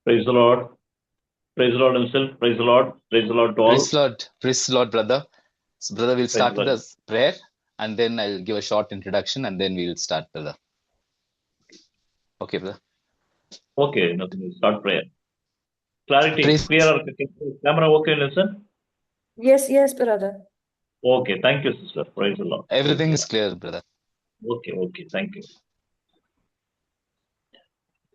Praise the Lord. Praise the Lord himself. Praise the Lord. Praise the Lord to all. Praise the Lord, brother. So, brother, we'll start with Lord. the prayer, and then I'll give a short introduction, and then we'll start, brother. Okay, brother. Okay, nothing. We'll start prayer. Clarity, Praise. clear. Camera okay, listen? Yes, brother. Okay, thank you, sister. Praise the Lord. Everything is clear, brother. Okay, thank you.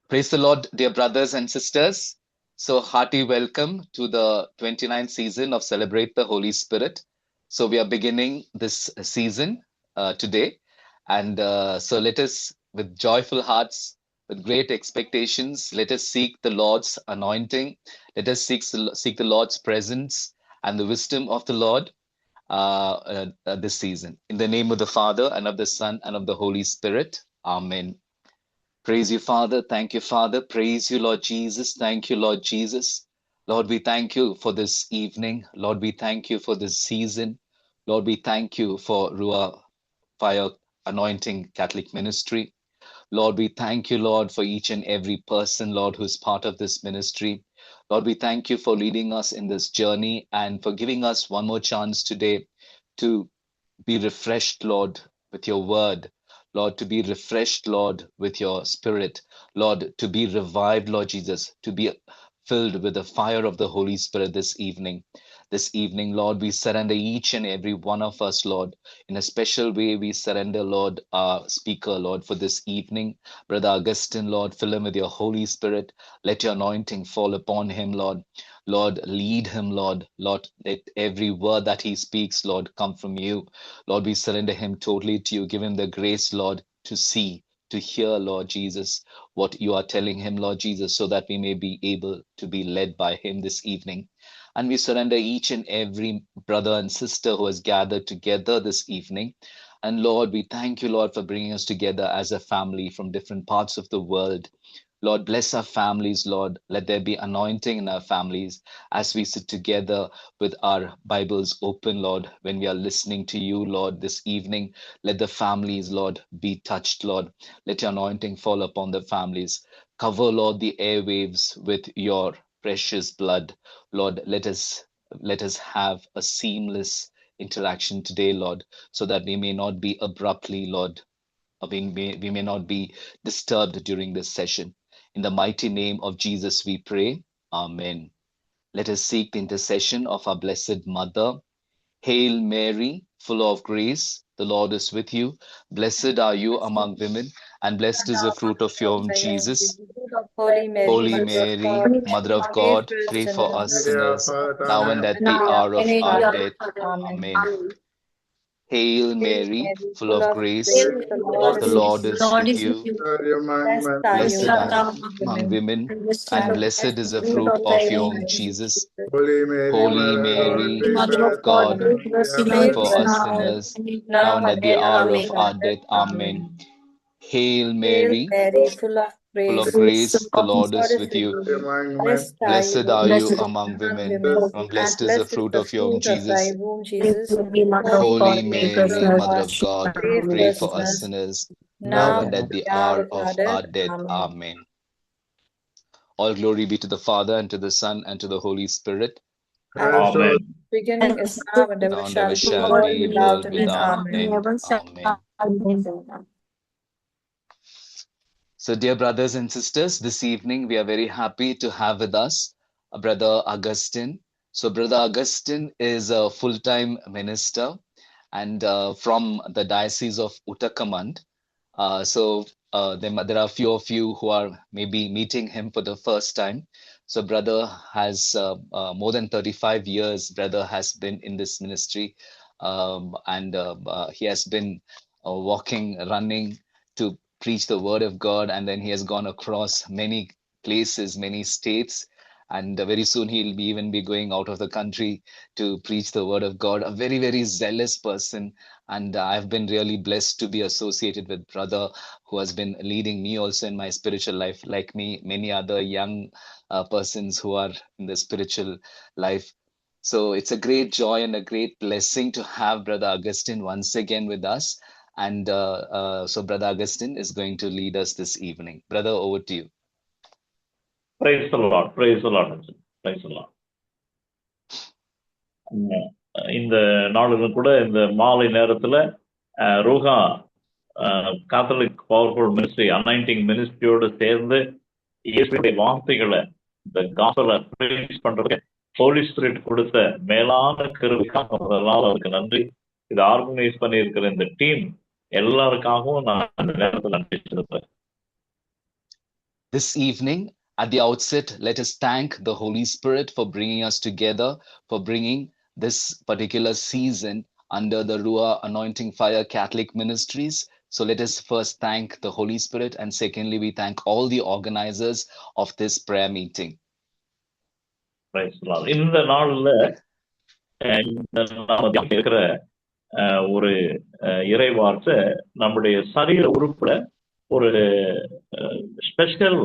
Praise the Lord, dear brothers and sisters. So, hearty welcome to the 29th season of Celebrate the Holy Spirit. So, we are beginning this season today. And so, let us, with joyful hearts, with great expectations, let us seek the Lord's anointing. Let us seek the Lord's presence and the wisdom of the Lord this season. In the name of the Father, and of the Son, and of the Holy Spirit. Amen. Praise you, Father. Thank you, Father. Praise you, Lord Jesus. Thank you, Lord Jesus. Lord, we thank you for this evening. Lord, we thank you for this season. Lord, we thank you for Ruah Fire Anointing Catholic Ministry. Lord, we thank you, Lord, for each and every person, Lord, who's part of this ministry. Lord, we thank you for leading us in this journey and for giving us one more chance today to be refreshed, Lord, with your word. Lord, to be refreshed, Lord, with your spirit. Lord, to be revived, Lord Jesus, to be filled with the fire of the Holy Spirit this evening. This evening, Lord, we surrender each and every one of us, Lord. In a special way, we surrender, Lord, our speaker, Lord, for this evening. Brother Augustine, Lord, fill him with your Holy Spirit. Let your anointing fall upon him, Lord. Lord, lead him, Lord. Lord, let every word that he speaks, Lord, come from you. Lord, we surrender him totally to you. Give him the grace, Lord, to see, to hear, Lord Jesus, what you are telling him, Lord Jesus, so that we may be able to be led by him this evening. And we surrender each and every brother and sister who has gathered together this evening. And Lord, we thank you, Lord, for bringing us together as a family from different parts of the world. Lord, bless our families, Lord. Let there be anointing in our families as we sit together with our Bibles open, Lord, when we are listening to you, Lord, this evening. Let the families, Lord, be touched, Lord. Let your anointing fall upon the families. Cover, Lord, the airwaves with your precious blood. Lord, let us have a seamless interaction today, Lord, so that we may not be abruptly, Lord, we may not be disturbed during this session. In the mighty name of Jesus, we pray. Amen. Let us seek the intercession of our Blessed Mother. Hail Mary, full of grace, the Lord is with you. Blessed are you among women, and blessed is the fruit of your womb, Jesus. Holy Mary, Holy Mother of Mary, God, Mother of pray God, for us pray for us sinners, sinners, now and at the now hour and of at our the hour death. of our death. Amen. Amen. Hail Hail Mary, Mary, full full of of grace, grace, the Lord the is with Lord you. is with you. Blessed are you Blessed are you among among women, women, and and blessed blessed is is the the fruit fruit of of thy your womb, womb, Jesus. Jesus. Holy Mary, Holy Mother of God, Mary, pray Mother for of us God, sinners, now pray Pray and for for at us us the hour of sinners, sinners, now now and and at at the the hour hour of of our our death. death. Amen. Amen. Hail Hail Mary, Mary, full of full of grace, grace, the the Lord Lord is is with with you. you. among men. Blessed are Blessed you are you among among women, women, and and blessed is the blessed is fruit the of your womb, fruit of thy Jesus. womb, Jesus. Holy Holy Mary, Mother Mary, of Mother God, of God, pray for pray us for us sinners, sinners, now now and and at at the the hour hour of our of death. our death. Amen. Amen. All glory be to the Father, and to the Son, and to the Holy Spirit, And so, Amen. Beginning is now and ever now and ever shall be, shall world be, without world end. without Amen. end. Amen. So, dear brothers and sisters, this evening we are very happy to have with us Brother Augustine. So, Brother Augustine is a full-time minister and from the Diocese of Uttakamand. There are a few of you who are maybe meeting him for the first time. So, brother has more than 35 years. Brother has been in this ministry, and he has been walking, running to preach the word of God, and then he has gone across many places, many states, and very soon he'll be even be going out of the country to preach the word of God. A very, very zealous person, and I've been really blessed to be associated with brother who has been leading me also in my spiritual life, like me, many other young persons who are in the spiritual life. So it's a great joy and a great blessing to have Brother Augustine once again with us. And so Brother Augustine is going to lead us this evening. Brother, over to you. Praise the Lord. Praise the Lord. Praise the Lord. இந்த நாளிலும் கூட இந்த மாலை நேரத்துல Ruah காத்தலிக் powerful ministry anointing மினிஸ்ட்ரியோடு சேர்ந்து இயேசுவின் வார்த்தைகளை இந்த காஸ்பலை ப்ரீச் பண்றதுக்கு ஹோலி ஸ்பிரிட் கொடுத்த மேலான கிருபைக்காக முதலாவது அவருக்கு நன்றி. இதை ஆர்கனைஸ் பண்ணி இருக்கிற இந்த டீம் எல்லாருக்காகவும் நான் அந்த நேரத்தில் நன்றி செலுத்துறேன். This evening, at the outset, let us thank the Holy Spirit for bringing us together, for bringing this particular season under the Ruah Anointing Fire Catholic Ministries. So let us first thank the Holy Spirit, and secondly, we thank all the organizers of this prayer meeting. இந்த நாள்ல இருக்கிற ஒரு இறை வார்த்தை நம்முடைய சரீர உறுப்புல ஒரு special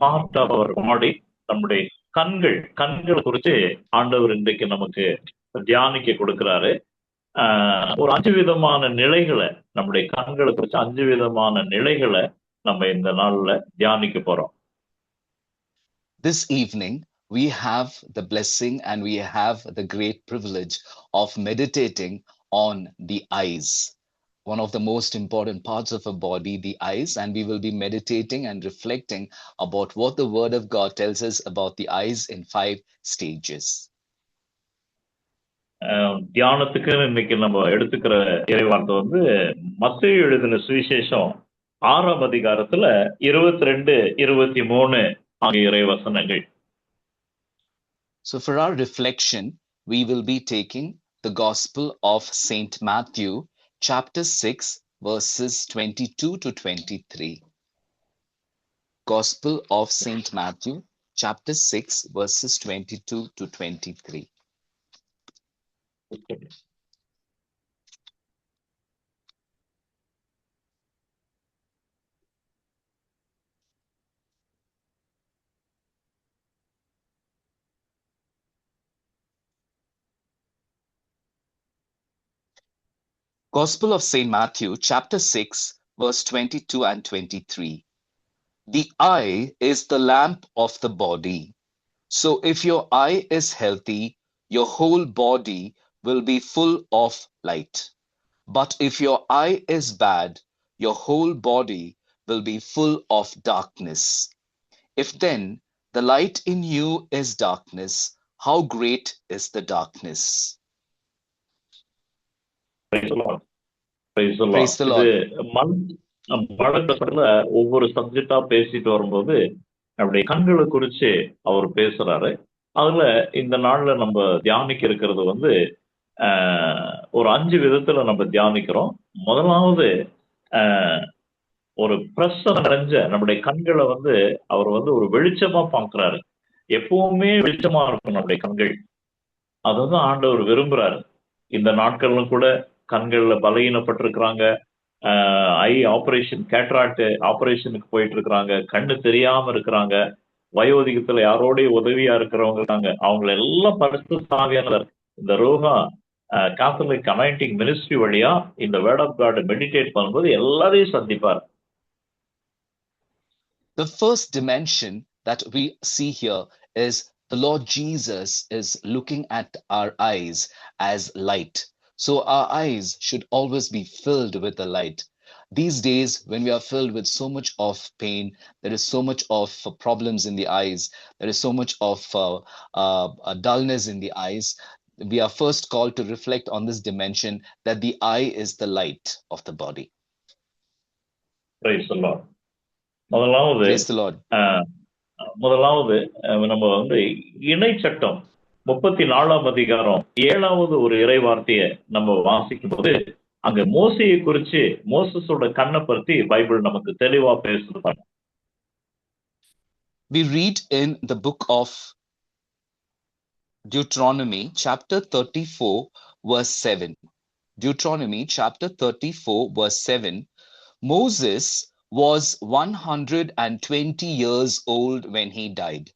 part of our பாடி, நம்முடைய கண்களை குறித்து ஆண்டவர் இன்றைக்கு நமக்கு தியானிக்க கொடுக்கிறாரு. ஒரு 5 விதமான நிலைகளை, நம்முடைய கண்களை குறித்து 5 விதமான நிலைகளை நம்ம இந்த நாள்ல தியானிக்க போறோம். This evening we have the blessing and we have the great privilege of meditating on the eyes, one of the most important parts of a body, the eyes, and we will be meditating and reflecting about what the Word of God tells us about the eyes in 5 stages. தியானத்துக்கு இன்னைக்கு நம்ம எடுத்துக்கிற இறைவார்த்தை வந்து மத்தேயு எழுதின சுவிசேஷம் 6ஆம் அதிகாரத்துல 22, 23 ஆகிய இறைவசனங்கள். So for our reflection, we will be taking the Gospel of Saint Matthew, chapter 6, verses 22 to 23. Gospel of Saint Matthew, chapter 6, verses 22 to 23. Gospel of Saint Matthew, chapter 6, verse 22 and 23. The eye is the lamp of the body. So if your eye is healthy, your whole body will be full of light. But if your eye is bad, your whole body will be full of darkness. If then the light in you is darkness, how great is the darkness? Praise the Lord. Praise the Lord. Praise the Lord. இது ஒவ்வொரு சப்ஜெக்டா பேசிட்டு வரும்போது நம்முடைய கண்களை குறிச்சு அவர் பேசுறாரு. அதுல இந்த நாள்ல நம்ம தியானிக்க இருக்கிறது வந்து ஒரு 5 விதத்துல நம்ம தியானிக்கிறோம். முதலாவது ஒரு பிரசன்னம் நிறைஞ்ச நம்முடைய கண்களை வந்து அவர் வந்து ஒரு வெளிச்சமா பார்க்கிறாரு. எப்பவுமே வெளிச்சமா இருக்கும் நம்முடைய கண்கள். அதுதான் ஆண்டவர் விரும்புறாரு. இந்த நாட்கள்லும் கூட கண்கள்ல பலகீனப்பட்டிருக்கிறாங்க. ஐ ஆபரேஷன், கேட்ராக்ட் ஆபரேஷனுக்கு போயிட்டு இருக்கிறாங்க. கண்ணு தெரியாம இருக்கிறாங்க. வயோதிகத்துல யாரோடைய உதவியா இருக்கிறவங்க இருக்காங்க. அவங்களை எல்லாம் பரிசுத்த ஆவியானவர் இந்த ரூஹா காத்தலிக் அனாயிண்டிங் மினிஸ்ட்ரி வழியா இந்த வேர்ட் ஆஃப் காட் மெடிடேட் பண்ணும்போது எல்லாரையும் சந்திப்பார். The first dimension that we see here is the Lord Jesus is looking at our eyes as light. So our eyes should always be filled with the light. These days, when we are filled with so much of pain, there is so much of problems in the eyes, there is so much of dullness in the eyes, we are first called to reflect on this dimension that the eye is the light of the body. Praise the Lord. Praise the Lord. முதலாவது நம்ம வந்து இணை சட்டம் 34ஆம் அதிகாரம் 7வது ஒரு இறை வார்த்தையை நம்ம வாசிக்கும் போது அங்க மோசையை குறிச்சு, மோசஸோட கண்ணை பற்றி பைபிள் நமக்கு தெளிவா பேசுறாங்க. We read in the book of Deuteronomy chapter 34 verse 7. Deuteronomy chapter 34 verse 7. Moses was 120 years old when he died.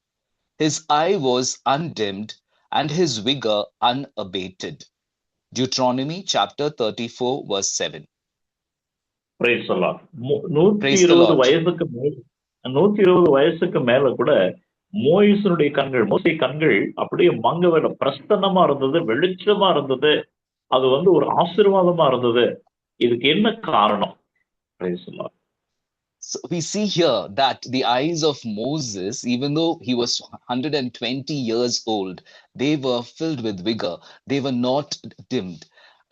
His eye was undimmed and his vigor unabated. Deuteronomy chapter 34 verse 7. Praise the Lord. 120 வயதுக்கு 120 வயசுக்கு மேல கூட மோயிசனுடைய கண்கள், மோசே கண்கள் அப்படியே மங்கவேல பிரஸ்தனமா இருந்தது, வெளிச்சமா இருந்தது. அது வந்து ஒரு ஆசீர்வாதமா இருந்தது. இதுக்கு என்ன காரணம்? Praise the Lord. So we see here that the eyes of Moses, even though he was 120 years old, they were filled with vigor. They were not dimmed.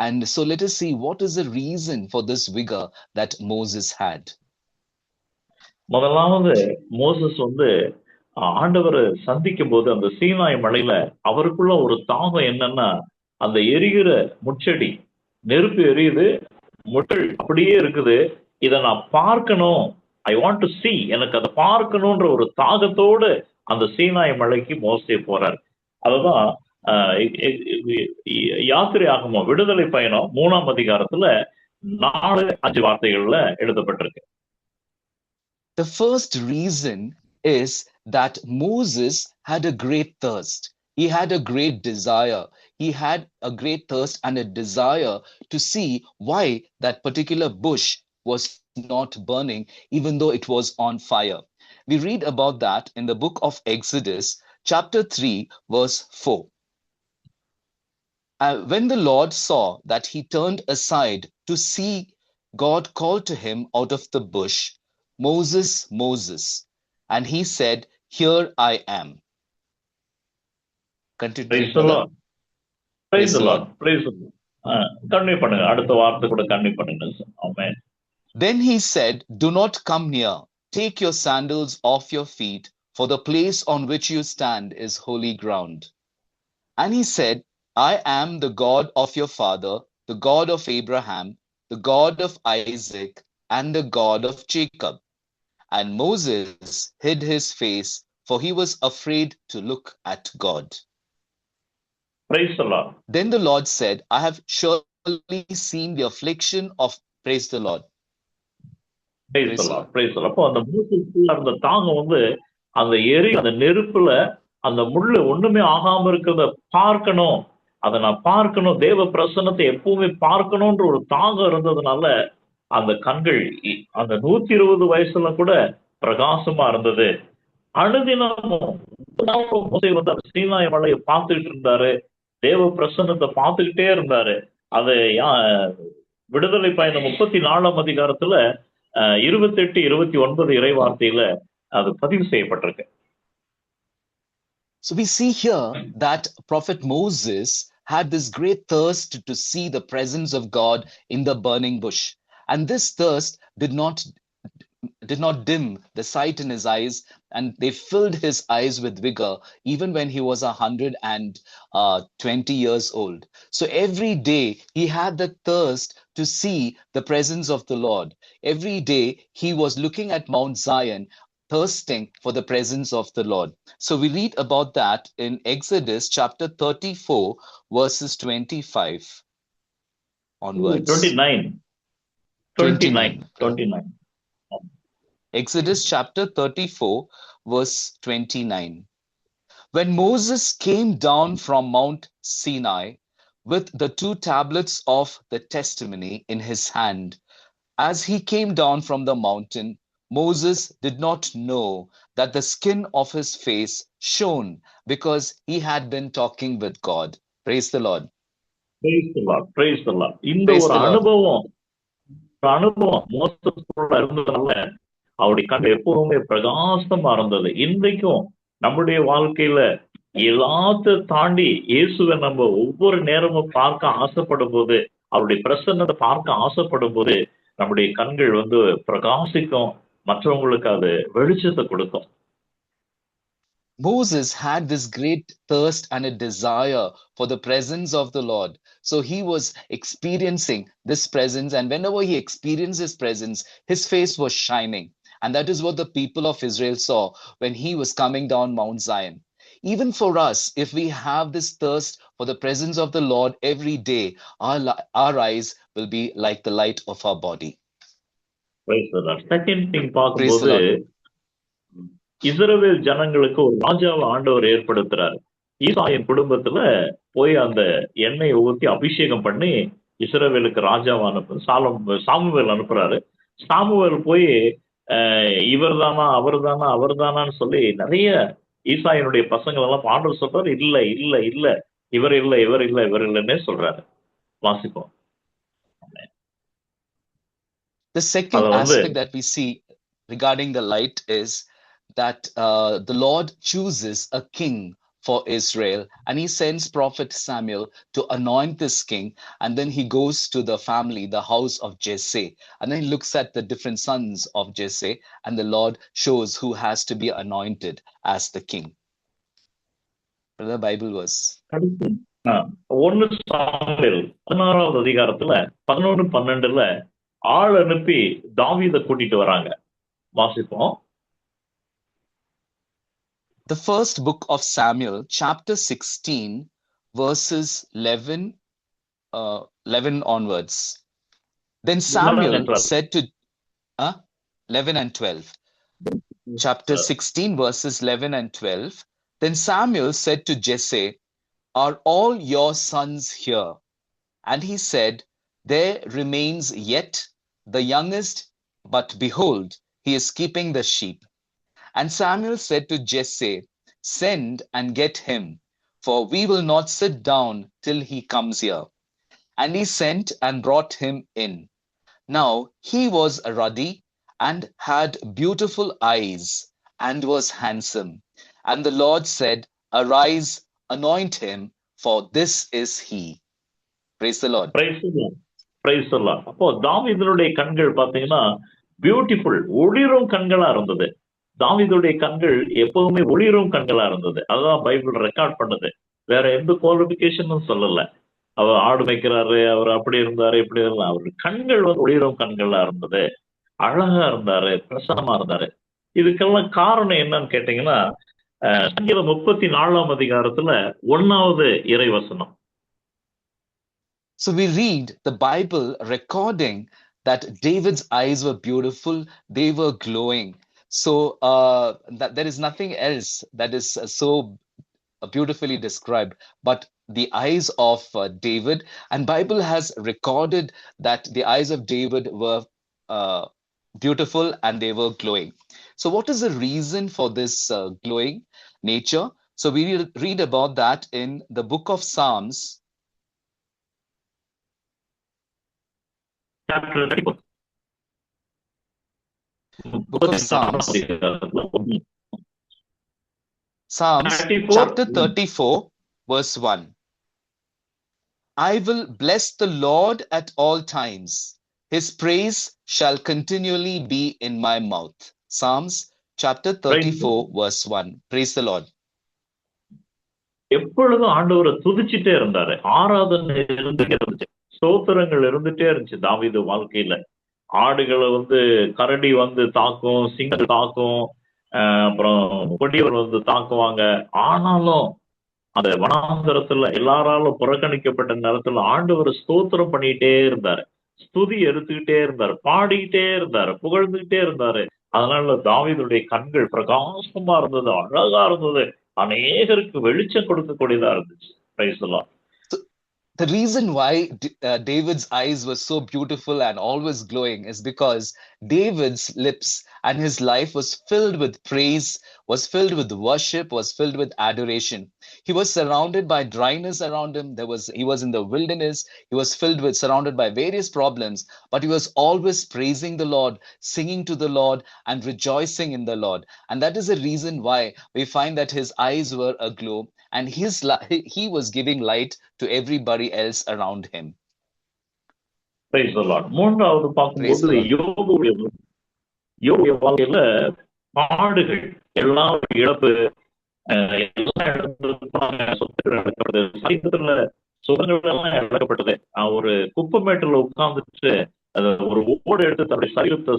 And so let us see what is the reason for this vigor that Moses had. முதலாவது Moses வந்து ஆண்டவரை சந்திக்கும் போது அந்த சீனாய் மலையில அவருக்குள்ள ஒரு தாகம் என்னன்னா, அந்த எரிகிற முட்செடி, நெருப்பு எரியுது, முட்கள் அப்படியே இருக்குது, இதை நான் பார்க்கணும், ஐ வாண்ட் டு see, எனக்கு அதை பார்க்கணும்ன்ற ஒரு தாகத்தோடு அந்த சீனாய் மலைக்கு மோசே போறார். அதுதான் யாத்திரை ஆகமோ விடுதலை பயணம் 3ஆம் அதிகாரத்துல 4-5 வார்த்தைகள்ல எழுதப்பட்டிருக்கு. The first reason is that Moses had a great thirst. He had a great desire. He had a great thirst and a desire to see why that particular bush was not burning, even though it was on fire. We read about that in the book of Exodus, chapter 3, verse 4. When the Lord saw that he turned aside to see, God called to him out of the bush, Moses, Moses. And he said, Here I am. Continue. Praise the Lord. Praise the Lord. Praise the Lord. Convey பண்ணுங்க, அடுத்த வார்த்தை கூட convey பண்ணுங்க. ஆமென். Then he said, Do not come near. Take your sandals off your feet, for the place on which you stand is holy ground. And he said, I am the God of your father, the God of Abraham, the God of Isaac, and the God of Jacob. And Moses hid his face, for he was afraid to look at God. Praise the Lord. Then the Lord said, I have surely seen the affliction of, praise the Lord. Praise the Lord. Praise the Lord. அப்போ அந்த மூச்சுக்குள்ள இருந்த தாகம் வந்து அந்த அந்த நெருப்புல அந்த முள்ளு ஒண்ணுமே ஆகாம இருக்கிறத பார்க்கணும், அதை நான் பார்க்கணும், தேவ பிரசன்னத்தை எப்பவுமே பார்க்கணும்ன்ற ஒரு தாகம் இருந்ததுனால அந்த கண்கள் அந்த 120 வயசுல கூட பிரகாசமா இருந்தது. அனுதினமும் வந்து சீனாய் மலையை பார்த்துக்கிட்டு இருந்தாரு, தேவ பிரசன்னத்தை பார்த்துக்கிட்டே இருந்தாரு. அது விடுதலை பயணம் 34ஆம் அதிகாரத்துல 28-29 இறை வார்த்தையில அது பதிவு செய்யப்பட்டிருக்கு. So we see here that Prophet Moses had this great thirst to see the presence of God in the burning bush. And this thirst did not dim the sight in his eyes, and they filled his eyes with vigor even when he was 120 years old. So every day he had the thirst to see the presence of the Lord. Every day he was looking at Mount Zion, thirsting for the presence of the Lord. So we read about that in Exodus chapter 34, verses 25 onwards. 29. Exodus chapter 34, verse 29. When Moses came down from Mount Sinai with the 2 tablets of the testimony in his hand, as he came down from the mountain, Moses did not know that the skin of his face shone because he had been talking with God. Praise the Lord. Praise the Lord. Praise the Lord. இந்த ஒரு அனுபவம் மோசத்தோட இருந்ததுனால அவருடைய கண் எப்பவுமே பிரகாசமா இருந்தது. இன்றைக்கும் நம்முடைய வாழ்க்கையில எல்லாத்தையும் தாண்டி இயேசுவை நம்ம ஒவ்வொரு நேரமும் பார்க்க ஆசைப்படும் போது, அவருடைய பிரசன்னத்தை பார்க்க ஆசைப்படும் போது நம்முடைய கண்கள் வந்து பிரகாசிக்கும், மற்றவங்களுக்கு அது வெளிச்சத்தை கொடுக்கும். Moses had this great thirst and a desire for the presence of the Lord. So he was experiencing this presence, and whenever he experienced his presence, his face was shining. And that is what the people of Israel saw when he was coming down Mount Zion. Even for us, if we have this thirst for the presence of the Lord every day, our eyes will be like the light of our body. Praise the Lord. Second thing பார்க்கும்போது இஸ்ரவேல் ஜனங்களுக்கு ஒரு ராஜாவை ஆண்டவர் ஏற்படுத்துறாரு. ஈசாயின் குடும்பத்துல போய் அந்த எண்ணெயை ஊற்றி அபிஷேகம் பண்ணி இஸ்ரவேலுக்கு ராஜாவை சாமுவேல் அனுப்புறாரு. சாமுவேல் போய் இவர் தானா அவர் தானா அவர் தானான்னு சொல்லி நிறைய ஈசாயினுடைய பசங்கள் எல்லாம் ஆண்டவர் சொல்றாரு, இல்ல இல்ல இல்ல, இவர் இல்ல இவர் இல்ல இவர் இல்லைன்னே சொல்றாரு. வாசிப்போம். The second அதை வந்து aspect that we see regarding the light is that the Lord chooses a king for Israel, and he sends prophet Samuel to anoint this king, and then he goes to the family, the house of Jesse, and then he looks at the different sons of Jesse, and the Lord shows who has to be anointed as the king. The Bible verse. அடுத்து 1 Samuel 16வது அதிகாரத்துல 11-12 ஆள் அனுப்பி தாவீதை கூட்டிட்டு வராங்க. வாசிப்போம். The first book of Samuel, chapter 16, verses 11 onwards. Then Samuel said to 11 and 12. Chapter 16, verses 11 and 12. Then Samuel said to Jesse, "Are all your sons here?" And he said, "There remains yet the youngest, but behold, he is keeping the sheep." And Samuel said to Jesse, "Send and get him, for we will not sit down till he comes here." And he sent and brought him in. Now he was ruddy and had beautiful eyes and was handsome. And the Lord said, "Arise, anoint him, for this is he." Praise the Lord. Praise the Lord. அப்போ தாவீதுடைய கண்கள் பாத்தீங்கன்னா beautiful, ஒளிரும் கண்களா இருந்தது. தாவீதுடைய கண்கள் எப்பவுமே ஒளிரும் கண்களா இருந்தது. அதான் பைபிள் ரெக்கார்ட் பண்ணுது. வேற எந்த குவாலிபிகேஷனும் சொல்லல. அவர் ஆடு மேய்க்கிறாரு, அவர் அப்படி இருந்தாரு இப்படி இருந்தாரு, அவர் கண்கள் வந்து ஒளிரும் கண்களா இருந்தது. அழகா இருந்தாரு, பிரசன்னமா இருந்தாரு. இதுக்கெல்லாம் காரணம் என்னன்னு கேட்டீங்கன்னா சங்கீதம் 34ஆம் அதிகாரத்துல 1வது இறைவசனம். So we read the Bible recording that David's eyes were beautiful, they were glowing. So that there is nothing else that is so beautifully described but the eyes of David, and Bible has recorded that the eyes of David were beautiful and they were glowing. So what is the reason for this glowing nature? So we read about that in the book of Psalms, chapter 34. book of Psalms, chapter 34, verse 1. "I will bless the Lord at all times. His praise shall continually be in my mouth." Psalms chapter 34, verse 1. Praise the Lord. எப்பொழுதும் ஆண்டவரை துதிச்சுட்டே இருந்தாரு. ஆராதனை இருந்துட்டே இருந்துச்சு, ஸ்தோத்திரங்கள் இருந்துட்டே இருந்துச்சு தாவீது வாழ்க்கையில. ஆடுகளை வந்து கரடி வந்து தாக்கும், சிங்கம் தாக்கும், அப்புறம் கொடியவர் வந்து தாக்குவாங்க. ஆனாலும் அந்த வனாந்தரத்துல எல்லாராலும் புறக்கணிக்கப்பட்ட நேரத்துல ஆண்டவர் ஸ்தோத்திரம் பண்ணிட்டே இருந்தாரு, ஸ்துதி எடுத்துக்கிட்டே இருந்தாரு, பாடிக்கிட்டே இருந்தாரு, புகழ்ந்துகிட்டே இருந்தாரு. அதனால தாவீதுடைய கண்கள் பிரகாசமா இருந்தது, அழகா இருந்தது, அநேகருக்கு வெளிச்சம் கொடுக்கக்கூடியதா இருந்துச்சு. Praise the Lord. The reason why David's eyes were so beautiful and always glowing is because David's lips and his life was filled with praise, was filled with worship, was filled with adoration. He was surrounded by dryness around him. He was in the wilderness. He was surrounded by various problems, but he was always praising the Lord, singing to the Lord, and rejoicing in the Lord. And that is the reason why we find that his eyes were aglow, and he was giving light to everybody else around him. Praise the Lord. மூன்றாவது பார்க்கும்போது யோபுடைய வாழ்க்கையில பாடுகள், எல்லாம் இழப்பு, எல்லா இடத்துல சொத்துக்கள் இழக்கப்பட்டது, சரித்திரத்துல சுகங்கள் எல்லாம் இழக்கப்பட்டது. ஒரு குப்பமேட்டுல உட்கார்ந்துட்டு ஒரு ஓடு எடுத்து தன்னுடைய சரீரத்தை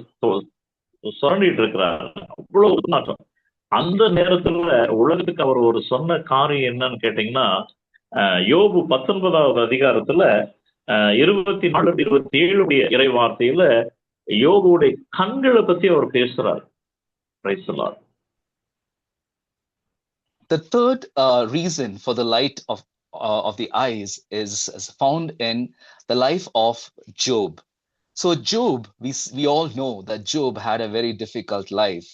சுரண்டிட்டு இருக்கிறார். அவ்வளவு நாட்டம். அந்த நேரத்துல உலகத்துக்கு அவர் ஒரு சொன்ன காரியம் என்னன்னு கேட்டீங்கன்னா, யோபு 19வது அதிகாரத்துல 24-27 இறை வார்த்தையில யோபுடைய கண்களை பத்தி அவர் பேசுறார். Praise the Lord. The third reason for the light of the eyes is found in the life of Job. So Job, we all know that Job had a very difficult life.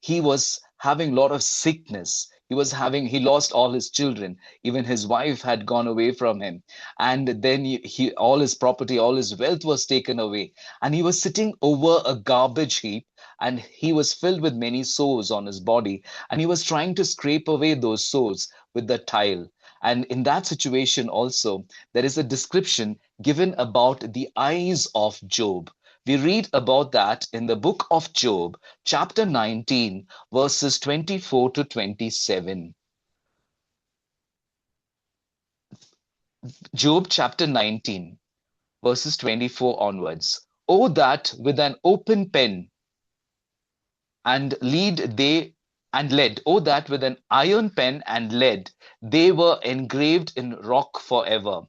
He was having a lot of sickness. He lost all his children. Even his wife had gone away from him. And then all his property, all his wealth was taken away. And he was sitting over a garbage heap, and he was filled with many sores on his body. And he was trying to scrape away those sores with the tile. And in that situation also, there is a description given about the eyes of Job. We read about that in the book of Job, chapter 19, verses 24 to 27. Job chapter 19, verses 24 onwards. Oh, that with an open pen and lead, oh, that with an iron pen and lead, they were engraved in rock forever.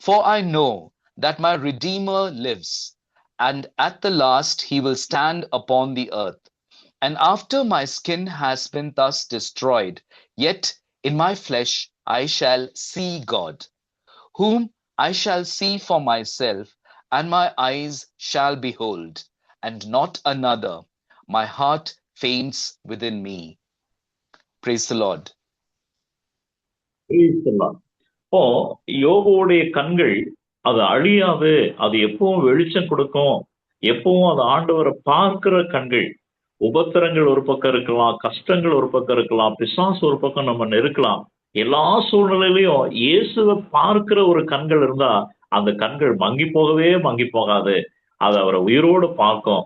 For I know that my Redeemer lives, and at the last he will stand upon the earth. And after my skin has been thus destroyed, yet in my flesh I shall see God, whom I shall see for myself, and my eyes shall behold, and not another. My heart faints within me. Praise the Lord. Praise the Lord. இப்போ யோபுடைய கண்கள் அது அழியாது, அது எப்பவும் வெளிச்சம் கொடுக்கும், எப்பவும் அது ஆண்டவரை பார்க்கிற கண்கள். உபத்திரங்கள் ஒரு பக்கம் இருக்கலாம், கஷ்டங்கள் ஒரு பக்கம் இருக்கலாம், பிசாசு ஒரு பக்கம் நம்ம நெருக்கலாம். எல்லா சூழ்நிலையிலையும் இயேசுவை பார்க்கிற ஒரு கண்கள் இருந்தா அந்த கண்கள் மங்கி போகாது. அது அவரை உயிரோடு பார்க்கும்.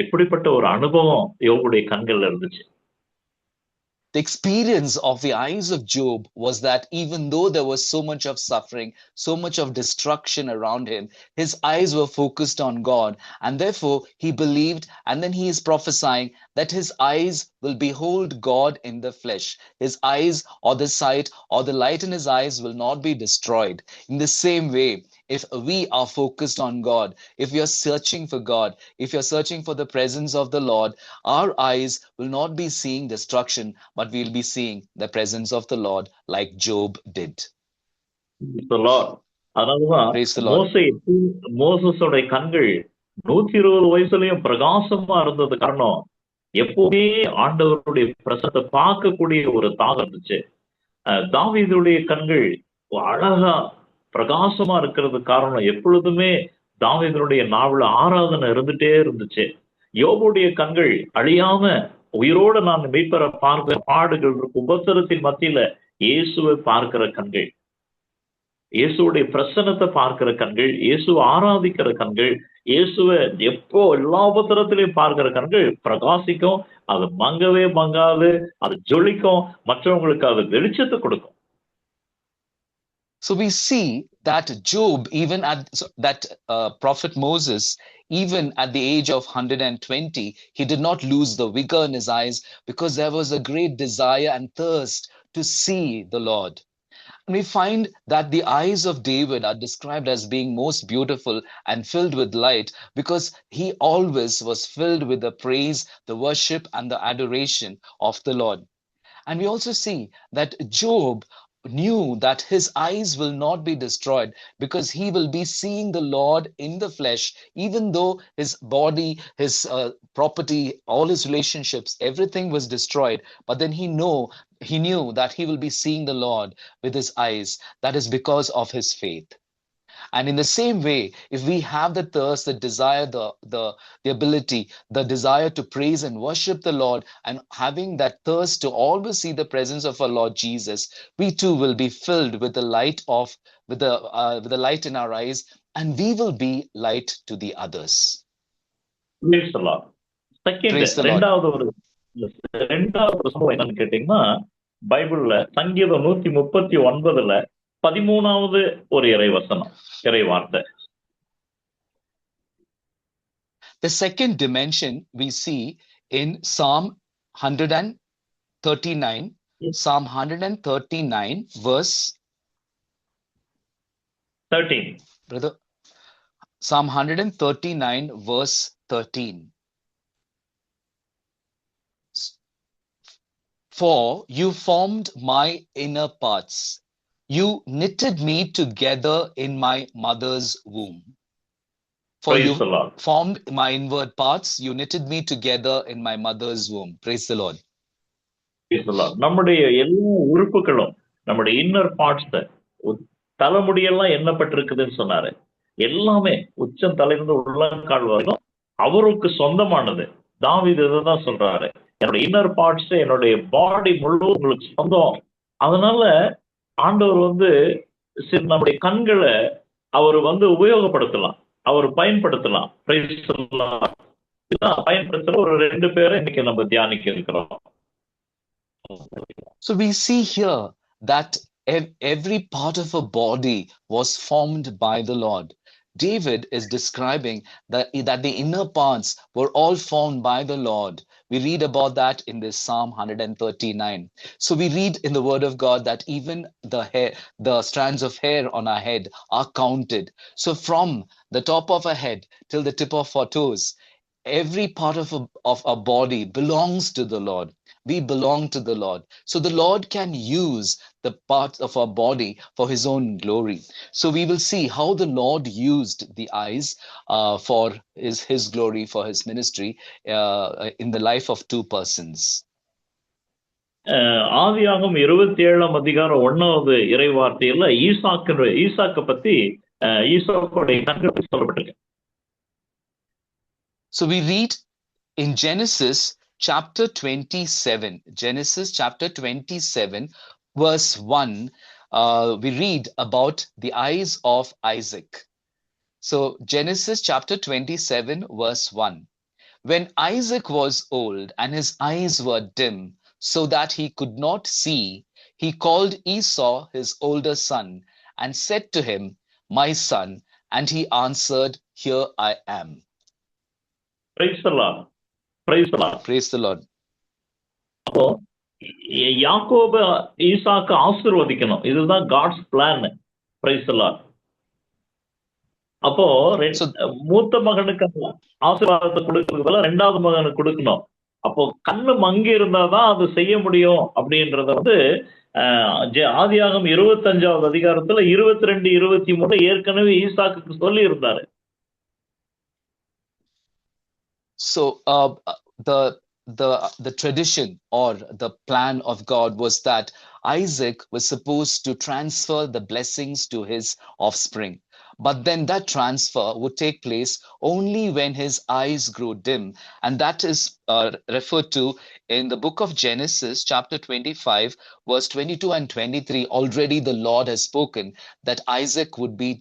எப்படிப்பட்ட ஒரு அனுபவம் யோபுடைய கண்கள்ல இருந்துச்சு. The experience of the eyes of Job was that even though there was so much of suffering, so much of destruction around him, his eyes were focused on God, and therefore he believed, and then he is prophesying that his eyes will behold God in the flesh. His eyes, or the sight, or the light in his eyes will not be destroyed. In the same way, if we are focused on God, if we are searching for God, if you're searching for the presence of the Lord, our eyes will not be seeing destruction, but we'll be seeing the presence of the Lord like Job did. அதனாலதான் மோசேஸோட கண்கள் 120 வயசுலயும் பிரகாசமா இருந்தது காரணம் எப்பவுமே ஆண்டவருடைய பிரசனத்தை பார்க்கக்கூடிய ஒரு தாகம் இருந்துச்சு. தாவீதுடைய கண்கள் அழகா பிரகாசமா இருக்கிறது காரணம் எப்பொழுதுமே தாவீதுடைய நாவல ஆராதனை இருந்துட்டே இருந்துச்சு. யோபுடைய கண்கள் அழியாம உயிரோட நான் மீட்பரை பார்க்கிற பாடுகள் உபத்திரத்தின் மத்தியில இயேசுவை பார்க்கிற கண்கள், இயேசுடைய பிரசன்னத்தை பார்க்கிற கண்கள், இயேசுவை ஆராதிக்கிற கண்கள், இயேசுவை எப்போ எல்லா உபத்திரத்திலையும் பார்க்கிற கண்கள் பிரகாசிக்கும். அது மங்காது, அது ஜொலிக்கும், மற்றவங்களுக்கு அது வெளிச்சத்தை கொடுக்கும். So we see that Job, even that prophet Moses, even at the age of 120, he did not lose the vigor in his eyes because there was a great desire and thirst to see the Lord. And we find that the eyes of David are described as being most beautiful and filled with light because he always was filled with the praise, the worship, and the adoration of the Lord. And we also see that Job knew that his eyes will not be destroyed because he will be seeing the Lord in the flesh, even though his body, his property, all his relationships, everything was destroyed. But then he knew that he will be seeing the Lord with his eyes. That is because of his faith. And in the same way, if we have the thirst, the desire, the ability, the desire to praise and worship the Lord, and having that thirst to always see the presence of our Lord Jesus, we too will be filled with the light with the light in our eyes, and we will be light to the others. Praise the Lord. ரெண்டாவது சம்பவம் என்னன்னு கேட்டீங்கன்னா, பைபிள்ல சங்கீதம் 139 13வது ஒரு இறைவார்த்தை. The second dimension we see in Psalm 139, Psalm 139 verse 13. Brother, Psalm 139 verse 13. For you formed my inner parts. You knitted me together in my mother's womb. For Praise you the Lord. formed my inward parts, you knitted me together in my mother's womb. Praise the Lord. Praise the Lord. நம்முடைய எல்லா உறுப்புகளும் நம்முடைய inner parts தலைமுடியெல்லாம் எண்ணப்பட்டிருக்குதுன்னு சொன்னாரு. எல்லாமே உச்சம் தலையிலிருந்து உள்ளங்கால் வரைக்கும் அவருக்கு சொந்தமானது. தாவீது இதுதான் சொல்றாரு, என்னுடைய இன்னர் பார்ட்ஸ் என்னுடைய பாடி முழுவதும் உங்களுக்கு சொந்தம். அதனால ஆண்டவர் வந்து நம்முடைய கண்களை அவர் வந்து உபயோகப்படுத்தலாம், அவர் பயன்படுத்தலாம். Praise the Lord. இதுதான் பயன்படுத்துற ஒரு 2 பேரை இன்னைக்கு நம்ம தியானிக்க இருக்கிறோம். So we see here that every part of a body was formed by the Lord. David is describing that the inner parts were all formed by the Lord. We read about that in this Psalm 139. So we read in the word of God that even the strands of hair on our head are counted. So from the top of our head till the tip of our toes, every part of our body belongs to the Lord. We belong to the Lord. So the Lord can use the parts of our body for his own glory. So we will see how the Lord used the eyes for his glory, for his ministry in the life of 2 persons. ஆதியாகமம் 27ஆம் அதிகாரம் 1வது இறைவார்த்தையில ஈசாக்க பத்தி ஈசாக்குடைய கண்கள் பத்தி சொல்லப்பட்டிருக்கு. So we read in Genesis chapter 27, Genesis chapter 27, verse 1, we read about the eyes of Isaac. So Genesis chapter 27, verse 1. When Isaac was old and his eyes were dim, so that he could not see, he called Esau his older son and said to him, "My son," and he answered, "Here I am." Praise the Lord. Praise the Lord. Praise the Lord. அப்போ யாக்கோப ஈசாக்கு ஆசீர்வதிக்கணும், இதுதான் God's plan. Praise the Lord. அப்போ மூத்த மகனுக்கு ஆசீர்வாதத்தை கொடுக்கறதுக்கு பதிலா 2வது மகனுக்கு கொடுக்கணும். அப்போ கண்ணு மங்கி இருந்தாதான் அது செய்ய முடியும் அப்படின்றத வந்து ஆதியாகமம் 25வது அதிகாரத்துல 22, 23 ஏற்கனவே ஈசாக்குக்கு சொல்லி இருந்தாரு. So the tradition or the plan of God was that Isaac was supposed to transfer the blessings to his offspring. But then that transfer would take place only when his eyes grew dim. And that is referred to in the book of Genesis, chapter 25, verse 22 and 23. Already the Lord has spoken that Isaac would be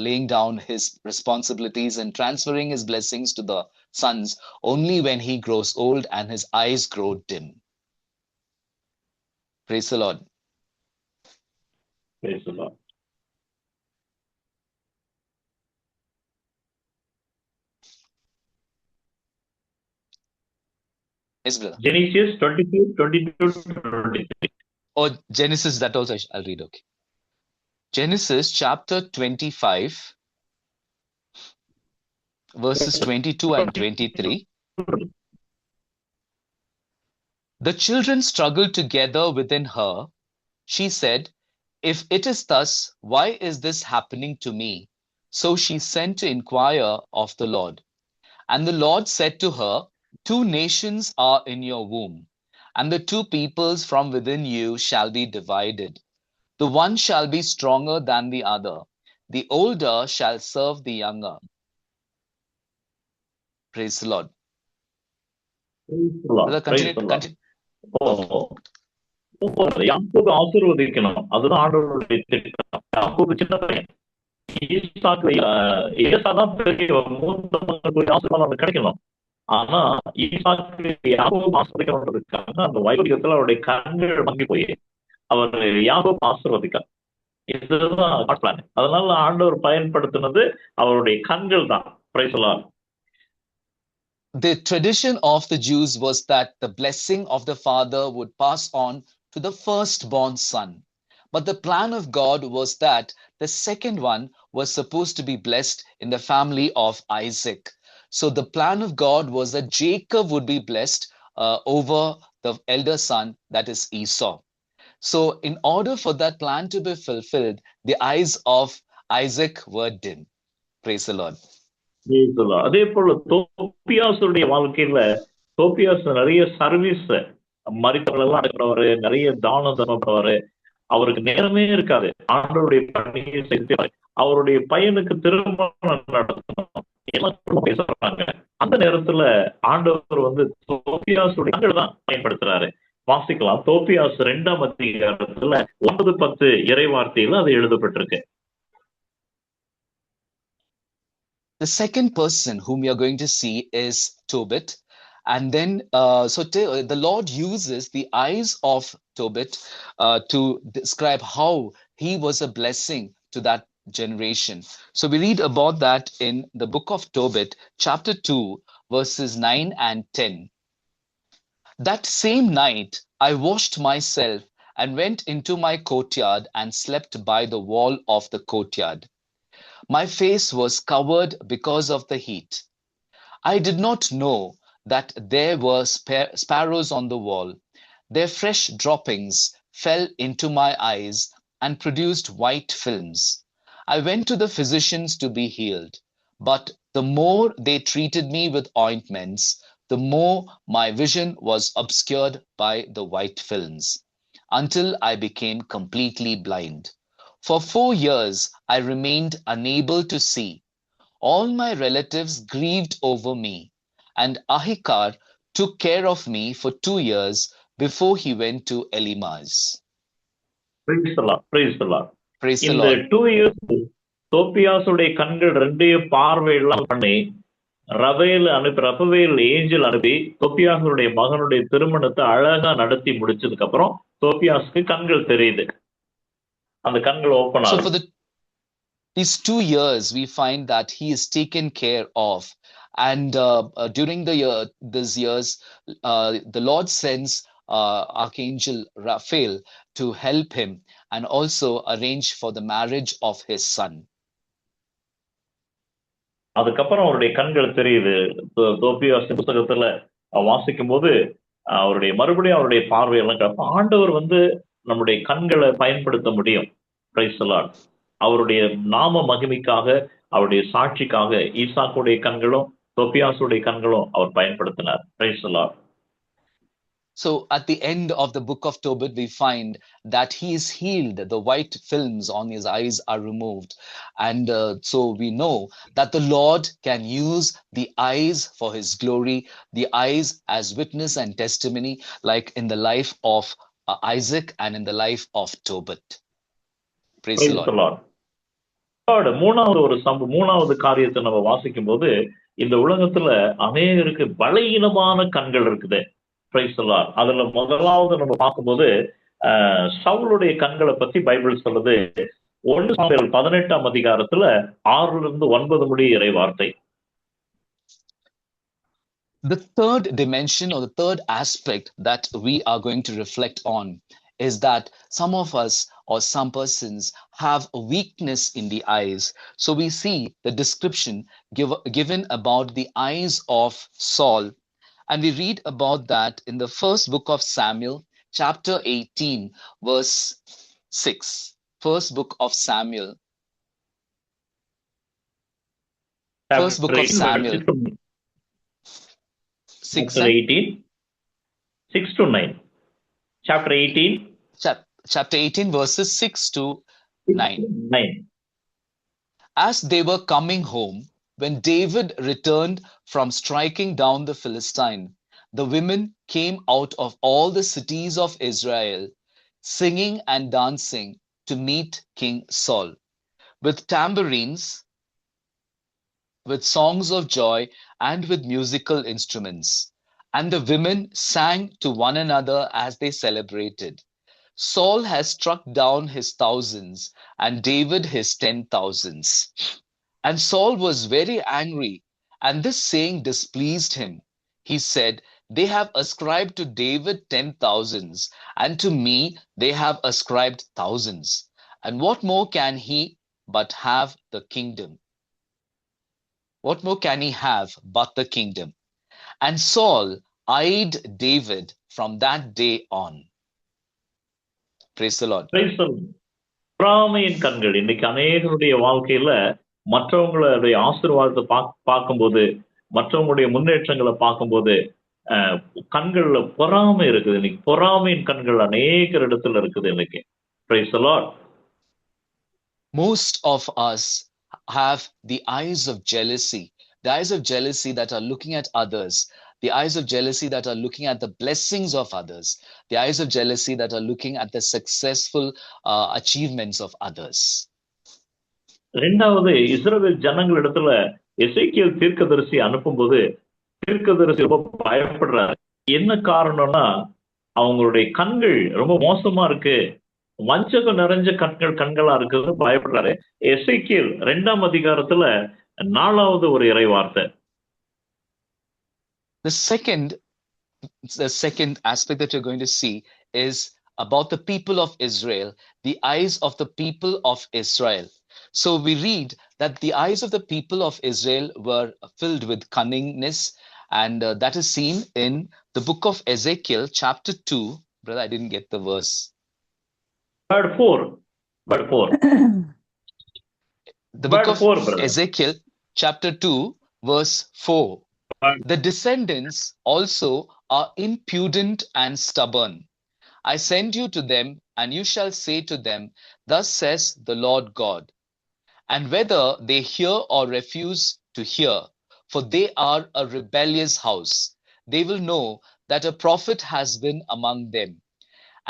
laying down his responsibilities and transferring his blessings to the sons only when he grows old and his eyes grow dim. Praise the Lord. Praise the Lord. Yes, brother. Genesis 22, 22, 23. Oh, Genesis, that also I'll read. Okay. Genesis chapter 25, verses 22 and 23. The children struggled together within her. She said, "If it is thus, why is this happening to me?" So she sent to inquire of the Lord. And the Lord said to her, "2 nations are in your womb, and the 2 peoples from within you shall be divided. The one shall be stronger than the other. The older shall serve the younger." Praise the Lord. Praise the Lord. Brother, Praise the continue. Lord. யாக்கோபு ஆசீர்வதிக்கணும், அதுதான் ஆண்டவருடைய திட்டம். யாக்கோபு சின்ன பையன், ஈசாக்கு ஏசாதான் பெரிய மூத்த மகனுக்கு ஆசீர்வாதம் கிடைக்கணும். ஆனா ஈசாக்கு யாக்கோபு ஆசீர்வதிக்கணுன்றதுக்காக அந்த வைகுண்யத்துல அவருடைய கண்கள் மங்கி போய் அவர் யாக்கோபு ஆசீர்வதிக்கார். இதுதான் பிளான். அதனால ஆண்டவர் பயன்படுத்தினது அவருடைய கண்கள் தான். Price the Lord. The tradition of the Jews was that the blessing of the father would pass on to the firstborn son. But the plan of God was that the second one was supposed to be blessed in the family of Isaac. So the plan of God was that Jacob would be blessed over the elder son, that is Esau. So in order for that plan to be fulfilled, the eyes of Isaac were dim. Praise the Lord. அதே போல தோப்பியாசுடைய வாழ்க்கையில தோப்பியாஸ் நிறைய service மறித்தவர்கள் எல்லாம் அடக்கிறவரு, நிறைய தானம் தரப்படுவாரு. அவருக்கு நேரமே இருக்காது. ஆண்டவருடைய பணியை செய்து அவருடைய பையனுக்கு திருமணம் நடத்தணும், எல்லாம் பேசுறாங்க. அந்த நேரத்துல ஆண்டவர் வந்து தோப்பியாசுடைய கண்கள் தான் பயன்படுத்துறாரு. வாசிக்கலாம். தோப்பியாஸ் 2ஆம் அதிகாரத்துல 9-10 இறை வார்த்தையில அது எழுதப்பட்டிருக்கு. The second person whom we are going to see is Tobit. And then, the Lord uses the eyes of Tobit to describe how he was a blessing to that generation. So we read about that in the book of Tobit, chapter 2, verses 9 and 10. That same night, I washed myself and went into my courtyard and slept by the wall of the courtyard. My face was covered because of the heat. I did not know that there were sparrows on the wall. Their fresh droppings fell into my eyes and produced white films. I went to the physicians to be healed, but the more they treated me with ointments, the more my vision was obscured by the white films, until I became completely blind. For 4 years, I remained unable to see. All my relatives grieved over me, and Ahikar took care of me for 2 years before he went to Elimas. Praise the Lord. Praise the Lord. Praise the இந்த Lord. 2 years தோப்பியாசுடைய கண்கள் 2 பார்வையெல்லாம் பண்ணி ரபவேல் angel அனுப்பி தோப்பியாசுடைய மகனுடைய திருமணத்தை அழகா நடத்தி முடிச்சதுக்கு அப்புறம் தோப்பியாசுக்கு கண்கள் தெரியுது. அந்த கண்கள் ஓபன் So ஆகுது. for these 2 years, we find that he is taken care of. And during these years, the Lord sends Archangel Raphael to help him and also arrange for the marriage of his son. அதுக்கப்புறம் அவருடைய கண்கள் தெரியுது. தோப்பியாஸ் புத்தகத்துல வாசிக்கும் போது அவருடைய மறுபடியும் அவருடைய பார்வையெல்லாம் கிடப்ப ஆண்டவர் வந்து நம்முடைய கண்களை பயன்படுத்த முடியும். Price the Lord. அவருடைய நாம மகிமைக்காக, அவருடைய சாட்சிக்காக ஈசாக்குடைய கண்களும் தோப்பியாசுடைய கண்களும் அவர் பயன்படுத்தினார். Price the Lord. So at the end of the book of Tobit, we find that he is healed. The white films on his eyes are removed. And so we know that the Lord can use the eyes for his glory, the eyes as witness and testimony, like in the life of Isaac and in the life of Tobit. Praise the Lord. மூணாவது காரியத்தை நம்ம வாசிக்கும் போது இந்த உலகத்துல அநேகருக்கு பலகீனமான கண்கள் இருக்குது. Price the Lord. அதுல முதலாவது நம்ம பார்க்கும்போது சவுலுடைய கண்களை பத்தி பைபிள் சொல்லுது. 1 சாமுவேல் 18ஆம் அதிகாரத்துல 6-9 முடிய இறை வார்த்தை. The third dimension or the third aspect that we are going to reflect on is that some of us or some persons have a weakness in the eyes. So we see the description given about the eyes of Saul. And we read about that in the first book of Samuel, chapter 18, verse 6. First book of Samuel. First book of Samuel. 6-9. Chapter 18. Chapter 18, verses 6-9. As they were coming home, when David returned from striking down the Philistine, the women came out of all the cities of Israel, singing and dancing to meet King Saul, with tambourines, with songs of joy, and with musical instruments. And the women sang to one another as they celebrated. Saul has struck down his thousands, and David his 10,000s. And Saul was very angry, and this saying displeased him. He said, "They have ascribed to David 10,000s, and to me they have ascribed thousands. And what more can he but have the kingdom? What more can he have but the kingdom?" And Saul eyed David from that day on. Praise the Lord. பொறாமையின் கண்கள் இன்னைக்கு அநேகருடைய வாழ்க்கையில மற்றவங்களுடைய ஆசீர்வாதத்தை பார்க்கும்போது, மற்றவங்களுடைய முன்னேற்றங்களை பார்க்கும்போது கண்கள்ல பொறாமை இருக்குது. இன்னைக்கு பொறாமையின் கண்கள் அநேக இடத்துல இருக்குது இன்னைக்கு. Praise the Lord. Most of us have the eyes of jealousy, the eyes of jealousy that are looking at others, the eyes of jealousy that are looking at the blessings of others, the eyes of jealousy that are looking at the successful achievements of others. இரண்டாவது, இஸ்ரவேல் ஜனங்களிடத்துல எசேக்கியேல் தீர்க்கதரிசி அனுப்பும்போது தீர்க்கதரிசி ரொம்ப பயப்படுறாரு. என்ன காரணம்னா, அவங்களுடைய கண்கள் ரொம்ப மோசமா இருக்கு, வஞ்சகம் நிறைஞ்ச கண்களா இருக்குது, பயப்படுறாரு. எசேக்கியேல் 2ஆம் அதிகாரத்துல 4வது ஒரு இறை வார்த்தை. The second aspect that you're going to see is about the people of Israel, the eyes of the people of Israel. So we read that the eyes of the people of Israel were filled with cunningness, and that is seen in the book of Ezekiel, chapter 2. Brother, I didn't get the verse. Word 4. The book of Ezekiel, chapter 2, verse 4. The descendants also are impudent and stubborn. I send you to them, and you shall say to them, Thus says the Lord God. And whether they hear or refuse to hear, for they are a rebellious house, they will know that a prophet has been among them.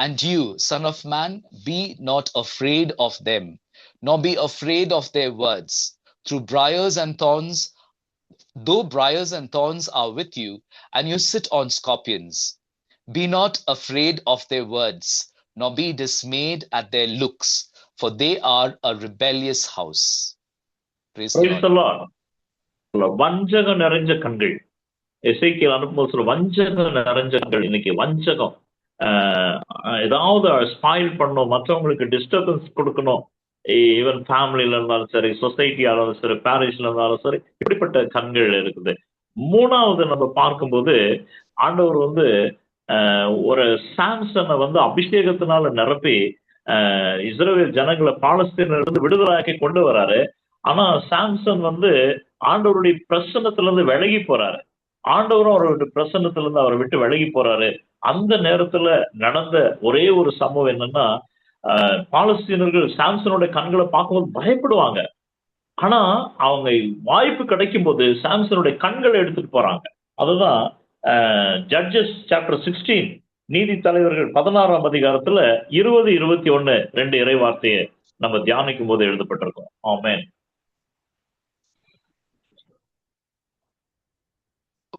And you, son of man, be not afraid of them, nor be afraid of their words. Through briars and thorns, though briars and thorns are with you, and you sit on scorpions, be not afraid of their words, nor be dismayed at their looks, for they are a rebellious house. Praise the Lord. வஞ்சகம் நிறைஞ்ச கண்கள். எசேக்கியேல் அனுப்பும்போது சொல்ற வஞ்சகம் நிறைஞ்ச கண்கள். இன்னைக்கு வஞ்சகம், ஏதாவது ஸ்பாயில் பண்ணணும், மற்றவங்களுக்கு டிஸ்டர்பன்ஸ் கொடுக்கணும். ஈவன் ஃபேமிலியில இருந்தாலும் சரி, சொசைட்டியா இருந்தாலும் சரி, பாரிஸ்ல இருந்தாலும் சரி, இப்படிப்பட்ட கண்கள் இருக்குது. 3வது நம்ம பார்க்கும்போது ஆண்டவர் ஒரு சாம்சனை அபிஷேகத்தினால நிரப்பி இஸ்ரவேல் ஜனங்களை பாலஸ்தீனிலிருந்து விடுதலாக்கி கொண்டு வராரு. ஆனா சாம்சன் ஆண்டவருடைய பிரசன்னத்துல இருந்து விலகி போறாரு. ஆண்டவரும் அவருடைய பிரசன்னத்துல இருந்து அவரை விட்டு விலகி போறாரு. அந்த நேரத்துல நடந்த ஒரே ஒரு சம்பவம் என்னன்னா, பாலஸ்தீனர்கள் சாம்சனோட கண்களை பார்க்கும்போது பயப்படுவாங்க. ஆனா அவங்க வாய்ப்பு கிடைக்கும் போது சாம்சனுடைய கண்களை எடுத்துட்டு போறாங்க. அதுதான் ஜட்ஜஸ் சாப்டர் 16, நீதி தலைவர்கள் 16ஆம் அதிகாரத்துல 20, 21 2 இறை வார்த்தையை நம்ம தியானிக்கும் போது எழுதப்பட்டிருக்கோம். ஆமென்.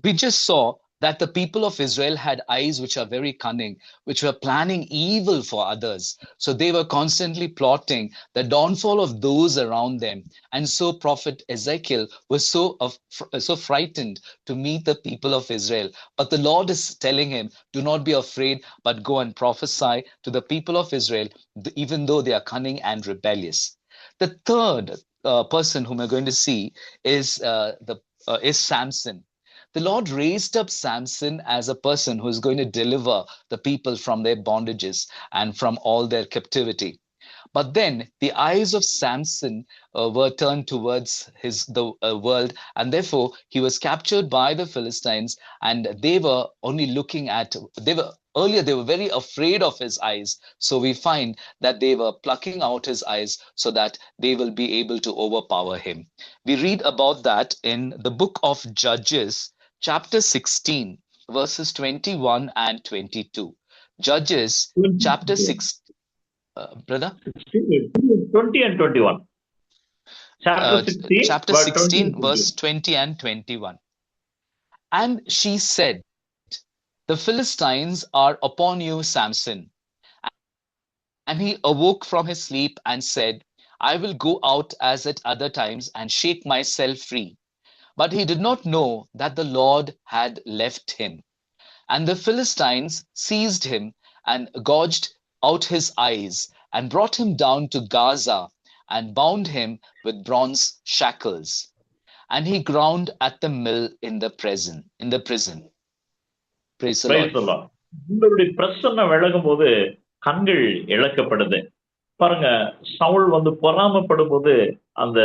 We just saw that the people of Israel had eyes which are very cunning, which were planning evil for others. So they were constantly plotting the downfall of those around them. And so Prophet Ezekiel was so frightened to meet the people of Israel. But the Lord is telling him, do not be afraid, but go and prophesy to the people of Israel, even though they are cunning and rebellious. The third person whom we're going to see is Samson. The Lord raised up Samson as a person who is going to deliver the people from their bondages and from all their captivity. But then the eyes of Samson were turned towards the world, and therefore he was captured by the Philistines, and they were only looking at, earlier they were very afraid of his eyes. So we find that they were plucking out his eyes so that they will be able to overpower him. We read about that in the book of Judges, chapter 16, verses 21 and 22. Judges, chapter 6, brother? 20 and 21. Chapter 16, verse 20 and 21. And she said, the Philistines are upon you, Samson. And he awoke from his sleep and said, I will go out as at other times and shake myself free. But he did not know that the Lord had left him. And the Philistines seized him and gouged out his eyes and brought him down to Gaza and bound him with bronze shackles. And he ground at the mill in the prison. Praise the Lord. உங்களுடைய பிரசன்னம் விலகும் போது கண்கள் இழக்கப்படுது. பாருங்க, சவுல் வந்து பொறாமைப்படும் போது அந்த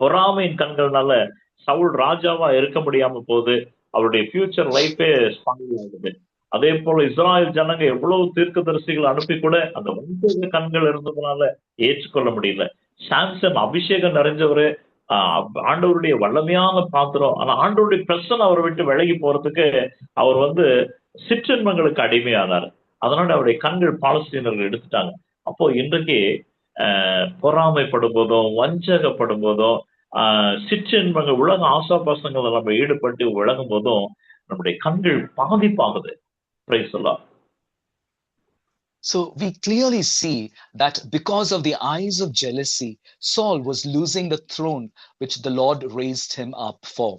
பொறாமையின் கண்கள்னால சவுல் ராஜாவா இருக்க முடியாம போகுது. அவருடைய ஃபியூச்சர் லைஃபே ஸ்பாயில் ஆகுது. அதே போல இஸ்ராயல் ஜனங்க எவ்வளவு தீர்க்கதரிசிகள் அனுப்பி கூட அந்த வஞ்சக கண்கள் இருந்ததுனால ஏற்றுக்கொள்ள முடியல. சாம்சன் அபிஷேகம் நிறைஞ்சவரு, ஆண்டவருடைய வல்லமையான பாத்திரம். ஆனா ஆண்டவருடைய பிரச்சனை அவரை விட்டு விலகி போறதுக்கு அவர் வந்து சிற்றின்பங்களுக்கு அடிமையானார். அதனால அவருடைய கண்கள் பாலஸ்தீனர்கள் எடுத்துட்டாங்க. அப்போ இன்றைக்கு பொறாமைப்படும் போதும் வஞ்சகப்படும் போதும் சிற்றின்பங்கள் உலக ஆசாபாசங்களை நம்ம ஈடுபட்டு விலகும் போதும் நம்முடைய கண்கள் பாதிப்பாகுது. Praise the Lord. So we clearly see that because of the eyes of jealousy, Saul was losing the throne which the Lord raised him up for.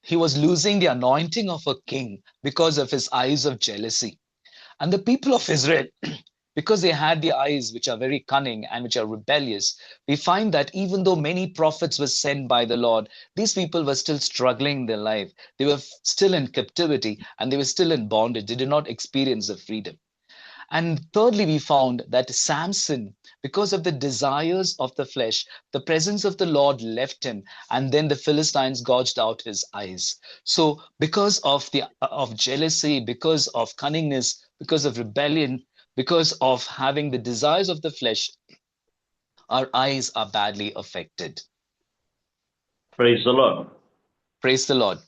He was losing the anointing of a king because of his eyes of jealousy. And the people of Israel, because they had the eyes which are very cunning and which are rebellious, we find that even though many prophets were sent by the Lord, these people were still struggling in their life. They were still in captivity and they were still in bondage. They did not experience the freedom. And thirdly, we found that Samson, because of the desires of the flesh, the presence of the Lord left him, and then the Philistines gouged out his eyes. So because of jealousy, because of cunningness, because of rebellion, because of having the desires of the flesh, our eyes are badly affected. Praise the Lord. Praise the Lord.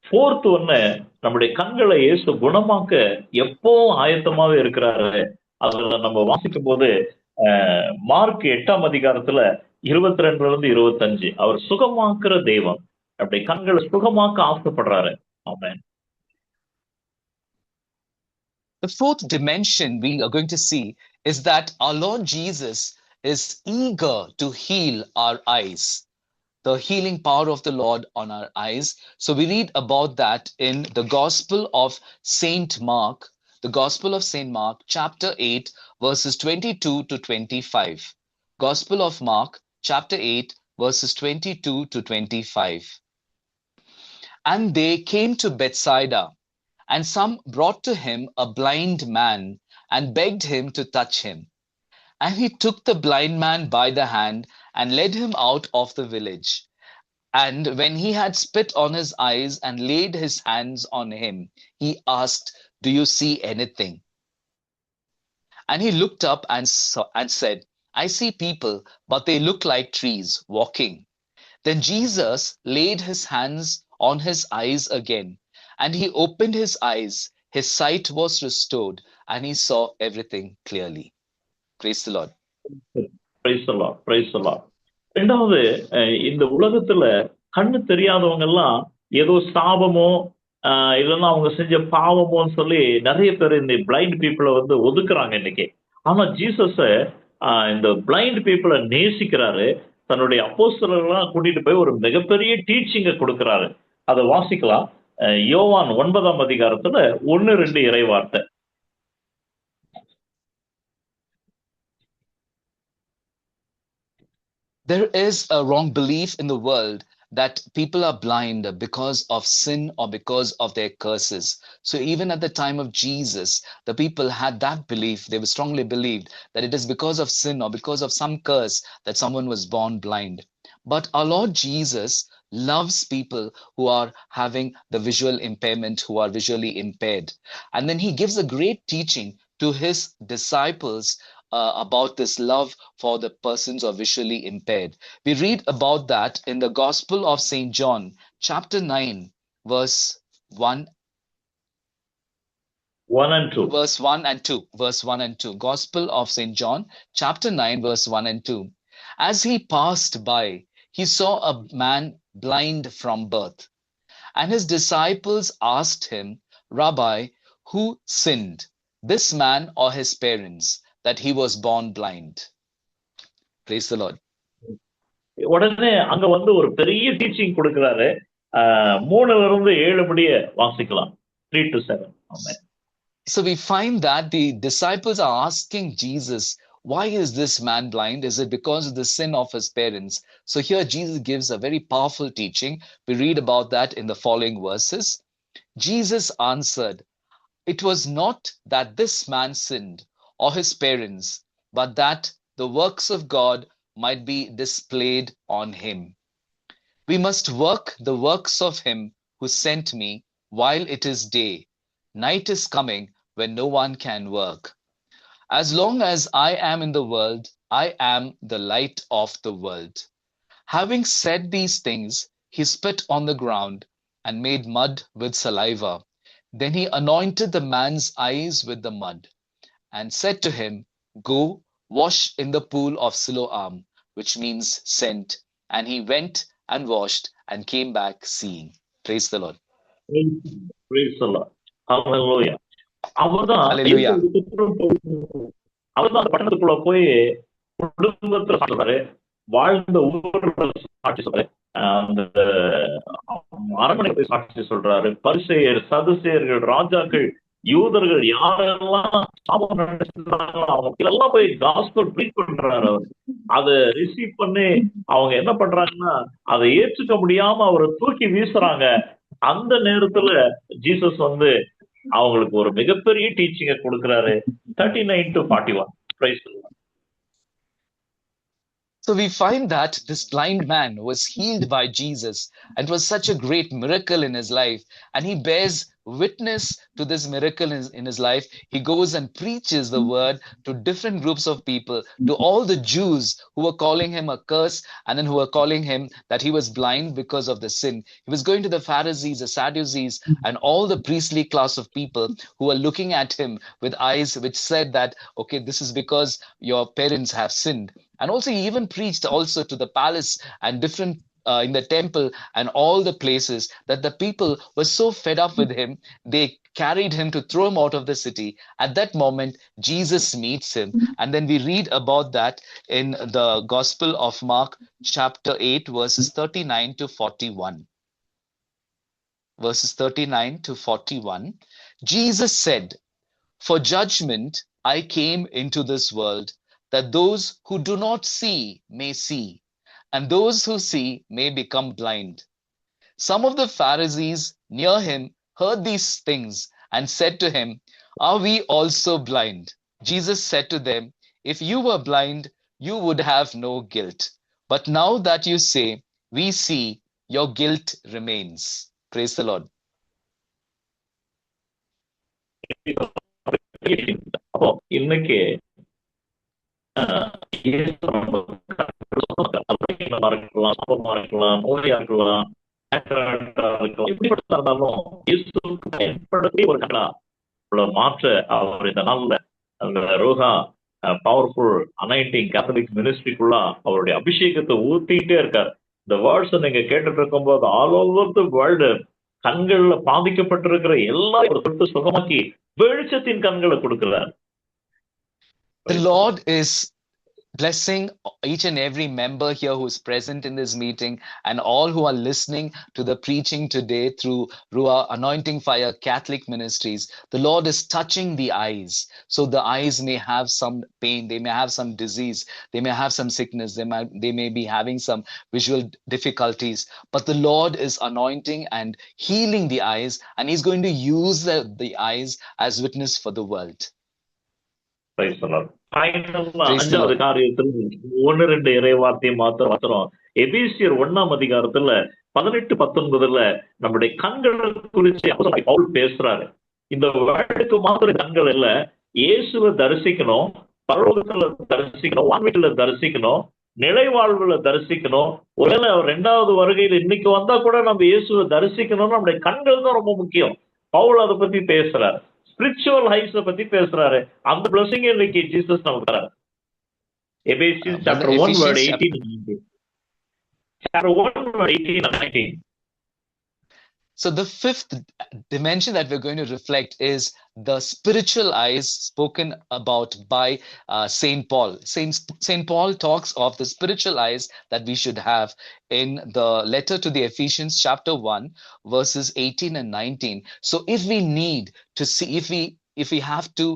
Fourth ஒண்ணு, நம்முடைய கண்களை இயேசு குணமாக்க எப்போ ஆயத்தமாவே இருக்கிறாரு. அதுல நம்ம வாசிக்கும் போது மார்க் 8ஆம் அதிகாரத்துல 22-25 அவர் சுகமாக்குற தெய்வம். அப்படி கண்களை சுகமாக்க ஆசைப்படுறாரு. ஆமென். The fourth dimension we are going to see is that our Lord Jesus is eager to heal our eyes. The healing power of the Lord on our eyes. So we read about that in the Gospel of Saint Mark, the Gospel of Saint Mark, chapter 8, verses 22-25. Gospel of Mark, chapter 8, verses 22-25. And they came to Bethsaida, and some brought to him a blind man and begged him to touch him. And he took the blind man by the hand and led him out of the village. And when he had spit on his eyes and laid his hands on him, he asked, "Do you see anything?" And he looked up and said, "I see people, but they look like trees walking." Then Jesus laid his hands on his eyes again, and he opened his eyes. His sight was restored, and he saw everything clearly. Praise the Lord. Praise the Lord. Praise the Lord. ரெண்டாவது, இந்த உலகத்துல கண்ணு தெரியாதவங்க எல்லாம் ஏதோ சாபமோ இல்லைன்னா அவங்க செஞ்ச பாவமோன்னு சொல்லி நிறைய பேர் இந்த பிளைண்ட் பீப்புளை வந்து ஒதுக்குறாங்க இன்னைக்கு. ஆனா ஜீசஸ் இந்த பிளைண்ட் பீப்புளை நேசிக்கிறாரு. தன்னுடைய அப்போஸ்தலர்கள்லாம் கூட்டிட்டு போய் ஒரு மிகப்பெரிய டீச்சிங்கை கொடுக்கிறாரு. அதை வாசிக்கலாம். யோவான் 9ஆம் அதிகாரத்துல 1-2 இறைவார்த்தை. There is a wrong belief in the world that people are blind because of sin or because of their curses. So even at the time of Jesus, the people had that belief. They were strongly believed that it is because of sin or because of some curse that someone was born blind. But our Lord Jesus loves people who are having the visual impairment, who are visually impaired. And then he gives a great teaching to his disciples about this love for the persons who are visually impaired. We read about that in the Gospel of St. John, chapter 9, verse 1 and 2. Verse 1 and 2. Verse 1 and 2. Gospel of St. John, chapter 9, verse 1 and 2. As he passed by, he saw a man blind from birth. And his disciples asked him, "Rabbi, who sinned, this man or his parents, that he was born blind?" Praise the Lord. உடனே அங்க வந்து ஒரு பெரிய teaching கொடுக்கிறாரு. 3-7 படிய வாசிக்கலாம். 3-7. Amen. So we find that the disciples are asking Jesus, why is this man blind? Is it because of the sin of his parents? So here Jesus gives a very powerful teaching. We read about that in the following verses. Jesus answered, "It was not that this man sinned or his parents, but that the works of God might be displayed on him. We must work the works of him who sent me while it is day. Night is coming when no one can work. As long as I am in the world, I am the light of the world. Having said these things, he spit on the ground and made mud with saliva. Then he anointed the man's eyes with the mud and said to him, Go, wash in the pool of Siloam, which means sent. And he went and washed and came back seeing. Praise the Lord. Praise the Lord. Hallelujah. அவர்தான் Hallelujah. அவர்தான் அந்த பட்டணத்துக்குள்ள போய் குடும்பத்துல சொல்றாரு, வாழ்ந்த ஊர்ல சாட்சி சொல்றாரு, அந்த அரண்மனை போய் சாட்சி சொல்றாரு. பரிசேயர், சதுசேயர்கள், ராஜாக்கள், யூதர்கள் யாரெல்லாம் சாபம் நடத்துறாங்களோ அவங்க எல்லாம் போய் காஸ்பல் ப்ரீச் பண்றாரு. அவர் அதை ரிசீவ் பண்ணி அவங்க என்ன பண்றாங்கன்னா அதை ஏற்றுக்க முடியாம அவரை தூக்கி வீசுறாங்க. அந்த நேரத்துல ஜீசஸ் வந்து அவங்களுக்கு ஒரு மிகப்பெரிய டீச்சிங்கை கொடுக்கிறாரு. 39 to 41. Praise the Lord. So we find that this blind man was healed by Jesus, and it was such a great miracle in his life. And he bears witness to this miracle in his life. He goes and preaches the word to different groups of people, to all the Jews who were calling him a curse, and then who were calling him that he was blind because of the sin. He was going to the Pharisees, the Sadducees, and all the priestly class of people who were looking at him with eyes which said that, okay, this is because your parents have sinned. And also he even preached also to the palace and different in the temple and all the places, that the people were so fed up with him, they carried him to throw him out of the city. At that moment, Jesus meets him. And then we read about that in the Gospel of Mark, chapter 8, verses 39 to 41. Verses 39 to 41. Jesus said, For judgment I came into this world, that those who do not see may see, and those who see may become blind. Some of the Pharisees near him heard these things and said to him, Are we also blind? Jesus said to them, If you were blind, you would have no guilt. But now that you say, We see, your guilt remains. Praise the Lord. அப்போ இன்னைக்கு இருக்கலாம், சாபமா இருக்கலாம், நோயா இருக்கலாம், எப்படிப்பட்ட இருந்தாலும் பயன்படுத்தி ஒரு கட்டா மாற்ற அவர் இந்த நாள்ல ரோஹா பவர்ஃபுல் அனைட்டிங் கேத்தலிக் மினிஸ்ட்ரிக்குள்ள அவருடைய அபிஷேகத்தை ஊத்திட்டே இருக்கார். இந்த வேர்ட்ஸ் நீங்க கேட்டுட்டு இருக்கும் போது ஆல் ஓவர் தி வேர்ல்டு கண்கள்ல பாதிக்கப்பட்டிருக்கிற எல்லாரும் ஒரு தொட்டு சுகமாக்கி வெளிச்சத்தின் கண்களை கொடுக்கிறார். The Lord is blessing each and every member here who is present in this meeting, and all who are listening to the preaching today through Ruah Anointing Fire Catholic Ministries. The Lord is touching the eyes, so the eyes may have some pain, they may have some disease, they may have some sickness, they may be having some visual difficulties, but the Lord is anointing and healing the eyes, and he's going to use the eyes as witness for the world. அஞ்சாவது காரியத்தில் 1-2 இறைவார்த்தையை மாத்திரம் எபேசியர் 1ஆம் அதிகாரத்துல 18-19 நம்முடைய கண்களை குறித்து பவுல் பேசுறாரு. இந்த வேர்ல்டுக்கு மாத்திரம் கண்கள் இல்ல, இயேசுவை தரிசிக்கணும், பரலோகத்துல தரிசிக்கணும், வான்வீட்டுல தரிசிக்கணும், நிலைவாழ்வுல தரிசிக்கணும். ஒருவேளை அவர் 2வது வருகையில் இன்னைக்கு வந்தா கூட நம்ம இயேசுவை தரிசிக்கணும்னு நம்முடைய கண்கள் தான் ரொம்ப முக்கியம். பவுல் அதை பத்தி பேசுறாரு, ஸ்பிரிச்சுவல் ஹைஸ் பத்தி பேசுறாரு. அந்த பிளஸிங் இன்னைக்கு ஜீசஸ் நமக்கு தராரு. எபேசியஸ் chapter 1 verse 18 and 19. Chapter 1 verse 18 and 19. So the fifth dimension that we're going to reflect is the spiritual eyes spoken about by Saint Paul. Saint Paul talks of the spiritual eyes that we should have in the letter to the Ephesians chapter 1 verses 18 and 19. So if we need to see, if we have to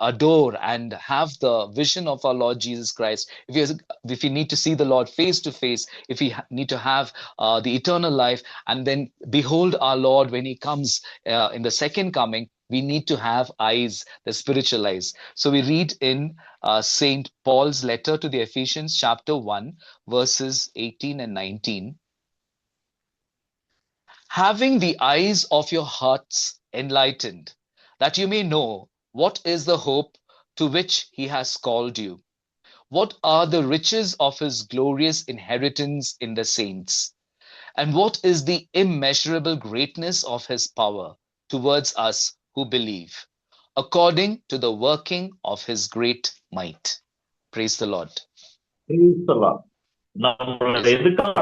adore and have the vision of our Lord Jesus Christ, if we need to see the Lord face to face, if we need to have the eternal life and then behold our Lord when he comes in the second coming, we need to have eyes, the spiritual eyes. So we read in St. Paul's letter to the Ephesians, chapter 1, verses 18 and 19. Having the eyes of your hearts enlightened, that you may know what is the hope to which he has called you, what are the riches of his glorious inheritance in the saints, and what is the immeasurable greatness of his power towards us who believe, according to the working of his great might. Praise the Lord. நம்மளோட எதுக்காக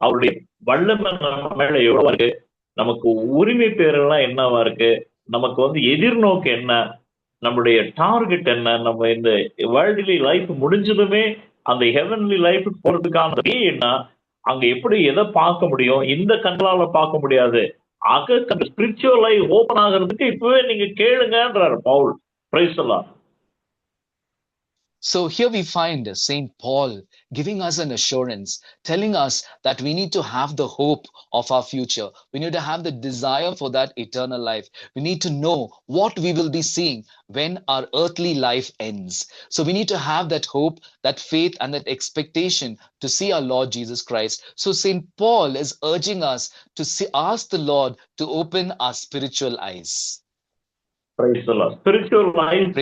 அவருடைய வல்லமை நம்ம மேல எவ்வளவா இருக்கு, நமக்கு உரிமை பேரெல்லாம் என்னவா இருக்கு, நமக்கு வந்து எதிர்நோக்கு என்ன, நம்மளுடைய டார்கெட் என்ன, நம்ம இந்த வேர்ல்ட்லி லைஃப் முடிஞ்சதுமே அந்த ஹெவன்லி லைஃப் போறதுக்கான என்ன, அங்க எப்படி எதை பார்க்க முடியும், இந்த கண்களால பார்க்க முடியாது, ஸ்பிரிச்சுவல் லைஃப் ஓபன் ஆகிறதுக்கு இப்பவே நீங்க கேளுங்கன்றாரு Paul. Praise the Lord. So here we find St. Paul giving us an assurance, telling us that we need to have the hope of our future. We need to have the desire for that eternal life. We need to know what we will be seeing when our earthly life ends. So we need to have that hope, that faith, and that expectation to see our Lord Jesus Christ. So St. Paul is urging us to ask the Lord to open our spiritual eyes. Spiritual life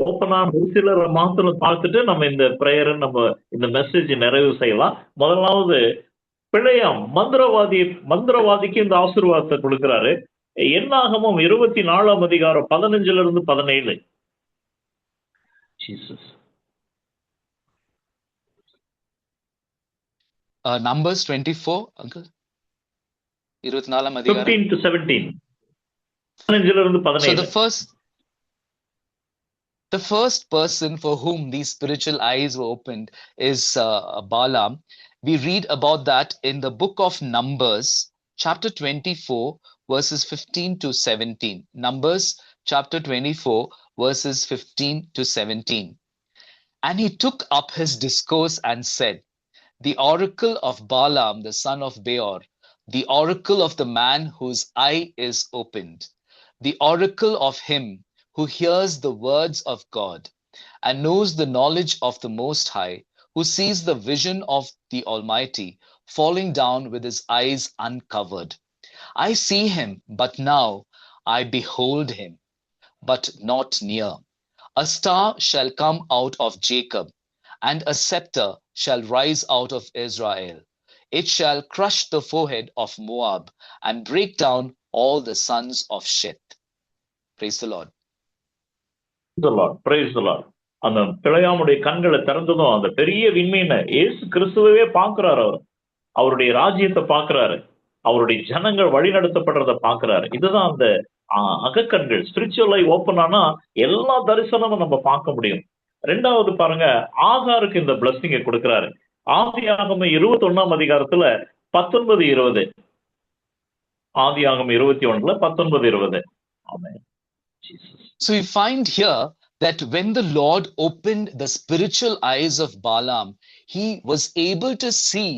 ஓபனா ஒரு சிலர் மாத்திரம் பார்த்துட்டு நம்ம இந்த prayer, நம்ம இந்த message நிறைவு செய்யலாம். முதலாவது பிழையாம் மந்திரவாதிக்கு இந்த ஆசீர்வாதத்தை கொடுக்கிறாரு. என்னாகமும் 24ஆம் அதிகாரம் 15-17. Numbers 24, uncle. 24ஆம் அதிகாரம் 15-17. So the first person for whom these spiritual eyes were opened is Balaam. We read about that in the book of Numbers, chapter 24, verses 15-17. Numbers chapter 24, verses 15-17. And he took up his discourse and said, the oracle of Balaam, the son of Beor, the oracle of the man whose eye is opened, the oracle of him who hears the words of God and knows the knowledge of the Most High, who sees the vision of the Almighty falling down with his eyes uncovered. I see him, but now I behold him, but not near. A star shall come out of Jacob, and a scepter shall rise out of Israel. It shall crush the forehead of Moab and break down all the sons of Sheth. Praise the Lord. Praise the Lord. Praise the Lord. அந்த பிழையாமுடைய கண்களை திறந்ததும் அந்த பெரிய விண்மீனை இயேசு கிறிஸ்துவே பார்க்கிறாரு. அவருடைய ராஜ்யத்தை பார்க்கிறாரு, அவருடைய ஜனங்கள் வழிநடத்தப்படுறத பார்க்கிறாரு. இதுதான் அந்த அகக்கண்கள். ஸ்பிரிச்சுவல் லைஃப் ஓப்பன் ஆனா எல்லா தரிசனமும் நம்ம பார்க்க முடியும். ரெண்டாவது பாருங்க, ஆகாருக்கு இந்த பிளஸிங்கை கொடுக்கிறாரு. ஆதியாகமம் 21ஆம் அதிகாரத்துல 19-20. ஆதியாகமம் 21ல 19-20. Amen. Jesus. So we find here that when the Lord opened the spiritual eyes of Balaam, he was able to see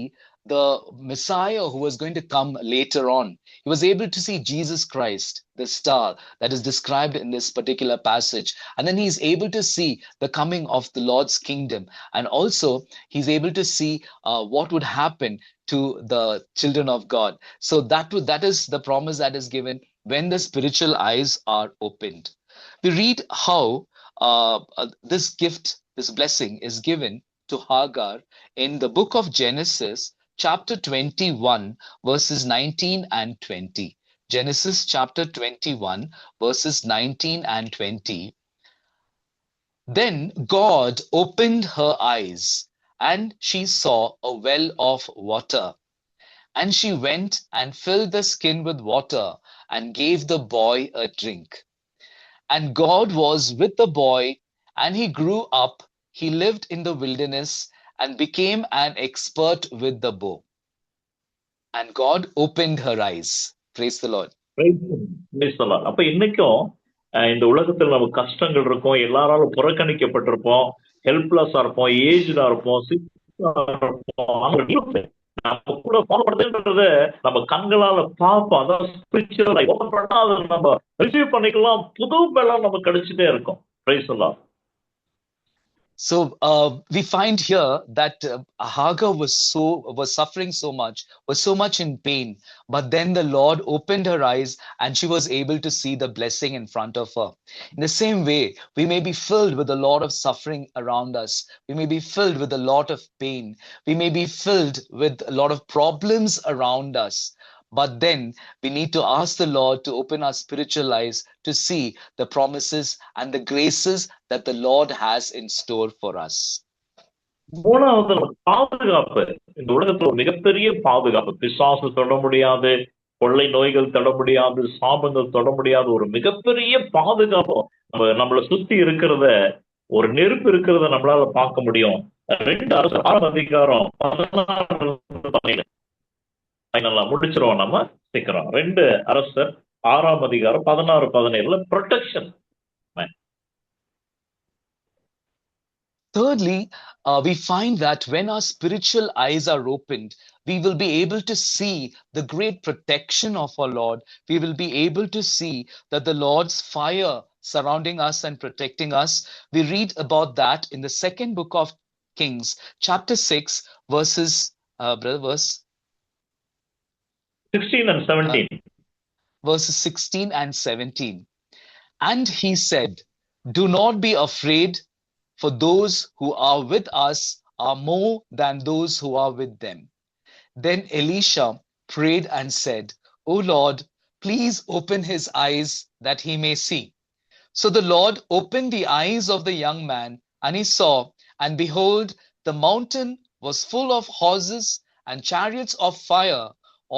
the Messiah who was going to come later on. He was able to see Jesus Christ, the star that is described in this particular passage. And then he's able to see the coming of the Lord's kingdom. And also he's able to see what would happen to the children of God. So that is the promise that is given when the spiritual eyes are opened. We read how this gift, this blessing is given to Hagar in the book of Genesis, chapter 21, verses 19 and 20. Genesis chapter 21, verses 19 and 20. Then God opened her eyes, and she saw a well of water. And she went and filled the skin with water and gave the boy a drink. And God was with the boy, and he grew up. He lived in the wilderness and became an expert with the bow. And God opened her eyes. Praise the Lord. Praise the Lord. அப்ப இன்னைக்கும் இந்த உலகத்தில் நமக்கு கஷ்டங்கள் இருக்கும், எல்லாராலும் புறக்கணிக்கப்பட்டிருப்போம், ஹெல்ப்லெஸ்ஸா இருப்போம், ஏஜ்டா இருப்போம், நம்ம கூட பாவப்படுதுன்றத நம்ம கண்களால பார்ப்போம். அதான் ஸ்பிரிச்சுவல் ஐ ஓபன் பண்ணா அதை நம்ம ரிசீவ் பண்ணிக்கலாம். புது பலம் நமக்கு கிடைச்சிட்டே இருக்கும். பிரைஸ் எல்லாம். So we find here that Hagar was suffering so much, was so much in pain, but then the Lord opened her eyes and she was able to see the blessing in front of her. In the same way, we may be filled with a lot of suffering around us. We may be filled with a lot of pain. We may be filled with a lot of problems around us. But then we need to ask the Lord to open our spiritual eyes to see the promises and the graces that the Lord has in store for us. மூணாவது பாதுகாப்பு. இந்த உலகத்துல ஒரு மிகப்பெரிய பாதுகாப்பு. பிசாசு தொட முடியாது, கொள்ளை நோய்கள் தொட முடியாது, சாபங்கள் தொட முடியாது. ஒரு மிகப்பெரிய பாதுகாப்பு நம்மளை சுத்தி இருக்கிறத, ஒரு நெருப்பு இருக்கிறத நம்மளால பார்க்க முடியும். 2 அரசர் அதிகாரம் 16 முடிச்சிருவோம் நம்ம சீக்கிரம். 2 அரசர் 6 அதிகாரம் 16-17 protection. Thirdly, we find that when our spiritual eyes are opened, we will be able to see the great protection of our Lord. We will be able to see that the Lord's fire surrounding us and protecting us. We read about that in the 2nd book of Kings, chapter 6, verses 16 and 17. Verses 16 and 17. And he said, "Do not be afraid, for those who are with us are more than those who are with them." Then Elisha prayed and said, "O Lord, please open his eyes that he may see." So the Lord opened the eyes of the young man, and he saw, and behold, the mountain was full of horses and chariots of fire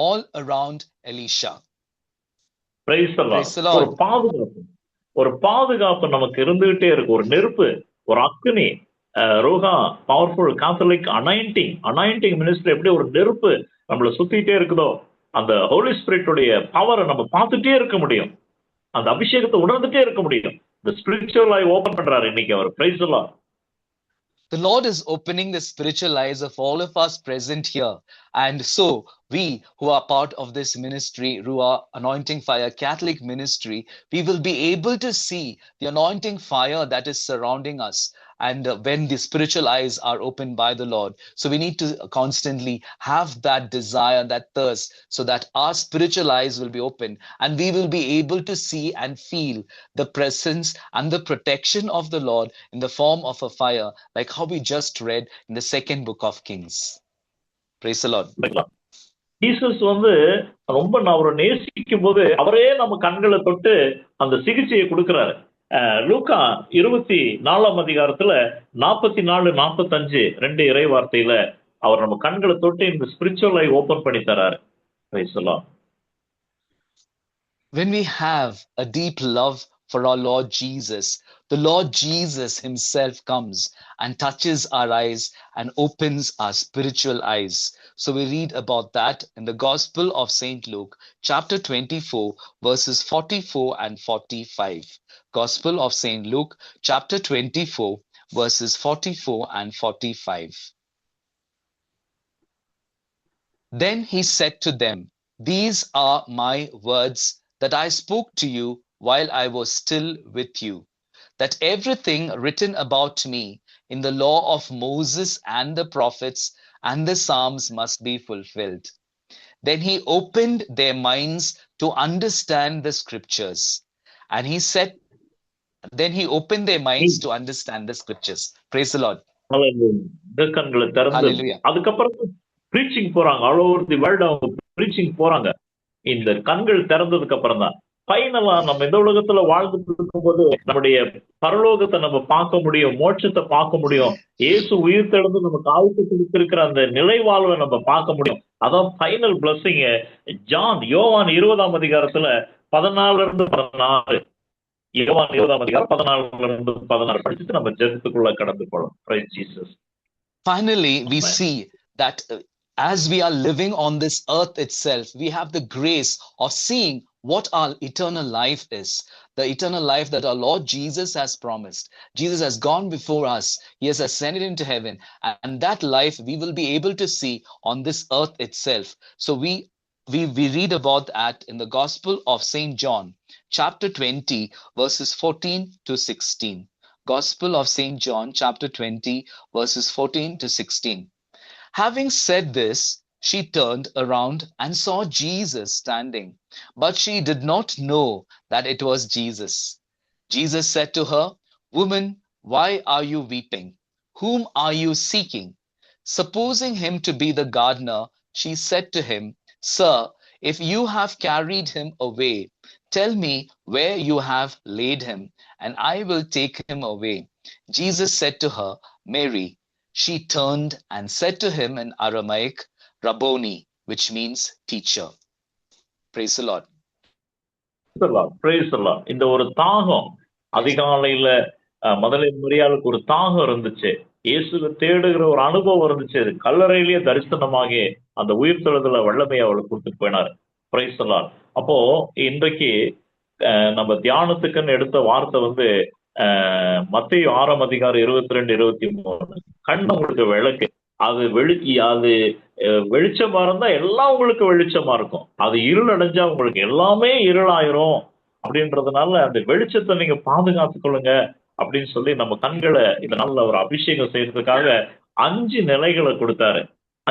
all around Elisha. Praise the Lord. ஒரு பாதுகாப்பு நமக்கு இருந்துகிட்டே இருக்கு. ஒரு நெருப்பு, ஒரு அக்னி, Rohgah powerful காத்தலிக் anointing ministry எப்படி ஒரு நெருப்பு நம்மளை சுத்திட்டே இருக்குதோ, அந்த ஹோலி ஸ்பிரிட்டுடைய பவரை நம்ம பார்த்துட்டே இருக்க முடியும். அந்த அபிஷேகத்தை உணர்ந்துட்டே இருக்க முடியும். இந்த ஸ்பிரிச்சுவல் ஐ ஓபன் பண்றாரு இன்னைக்கு அவர். Praise the Lord. The Lord is opening the spiritual eyes of all of us present here. And so we who are part of this ministry, Ruah Anointing Fire Catholic Ministry, we will be able to see the anointing fire that is surrounding us. And when the spiritual eyes are opened by the Lord. So we need to constantly have that desire, that thirst, so that our spiritual eyes will be open and we will be able to see and feel the presence and the protection of the Lord in the form of a fire, like how we just read in the 2nd book of Kings. Praise the Lord. Jesus ரொம்ப அவரை நேசிக்கும் போது அவரே நம்ம கண்களை தொட்டு அந்த சிகிச்சையை கொடுக்கிறாரு. லூக்கா 24 அதிகாரத்துல 44-45 2 இறை வார்த்தையில அவர் நம்ம கண்களை தொட்டு இந்த ஸ்பிரிச்சுவல் ஐ ஓபன் பண்ணி தராரு. Price the Lord. When we have a deep love for our Lord Jesus, the Lord Jesus himself comes and touches our eyes and opens our spiritual eyes. So we read about that in the Gospel of St. Luke, chapter 24, verses 44 and 45. Gospel of St. Luke, chapter 24, verses 44 and 45. Then he said to them, "These are my words that I spoke to you while I was still with you, that everything written about me in the law of Moses and the prophets and the Psalms must be fulfilled." Then he opened their minds to understand the scriptures. And he said, then he opened their minds to understand the scriptures. Praise the Lord. Hallelujah. அதுக்கப்புறம் breaching போறாங்க. All over the world அவங்க breaching போறாங்க. இந்த கண்கள் திறந்ததுக்கு அப்புறம் தான் ஃபைனலா நம்ம இந்த உலகத்துல வாழ்ந்துட்டு இருக்கும்போது நம்முடைய பரலோகத்தை நம்ம பார்க்க முடியும், மோட்சத்தை பார்க்க முடியும். இயேசு உயிர் தெழுந்து நமக்கு ஆயுசு கொடுத்திருக்கிற அந்த நிலை வாழ்வை நம்ம பார்க்க முடியும். அதான் ஃபைனல் பிளஸிங். யோவான் 20 அதிகாரத்துல 14-16 யோவான் 20 அதிகாரம் 14-16 படிச்சுட்டு நம்ம ஜெபத்துக்குள்ள கடந்து போறோம். Price Jesus. Finally, we see that as we are living on this earth itself, we have the grace of seeing what our eternal life is, the eternal life that our Lord Jesus has promised. Jesus has gone before us. He has ascended into heaven, and that life we will be able to see on this earth itself. So we read about that in the Gospel of St. John, chapter 20, verses 14 to 16. Gospel of St. John, chapter 20, verses 14 to 16. Having said this, she turned around and saw Jesus standing, but she did not know that it was Jesus. Jesus said to her, "Woman, why are you weeping? Whom are you seeking?" Supposing him to be the gardener, she said to him, "Sir, if you have carried him away, tell me where you have laid him, and I will take him away." Jesus said to her, "Mary." She turned and said to him in Aramaic, "Rabboni," which means teacher. Praise the Lord. Praise the Lord. இந்த ஒரு தாகம் அதிகாலையில முதல்ல மரியாளுக்கு ஒரு தாகம் இருந்துச்சு. இயேசுவை தேடுகிற ஒரு அனுபவம் இருந்துச்சு. அது கல்லறையிலேயே தரிசனமாகி அந்த உயிர் தொழுதல வல்லமையை அவளுக்கு கொடுத்துட்டு போயினார். Price the Lord. அப்போ இன்றைக்கு நம்ம தியானத்துக்குன்னு எடுத்த வார்த்தை வந்து மத்தேயு 6ஆம் அதிகாரம் 22, 23. கண் உங்களுக்கு விளக்கு. அது அது வெளிச்சமா இருந்தா எல்லாம் உங்களுக்கு வெளிச்சமா இருக்கும். அது இருள் அடைஞ்சா உங்களுக்கு எல்லாமே இருளாயிரும். அப்படின்றதுனால அந்த வெளிச்சத்தை நீங்க பாதுகாத்துக் கொள்ளுங்க அப்படின்னு சொல்லி நம்ம கண்களை இந்த நாள்ல ஒரு அபிஷேகம் செய்யறதுக்காக 5 நிலைகளை கொடுத்தாரு.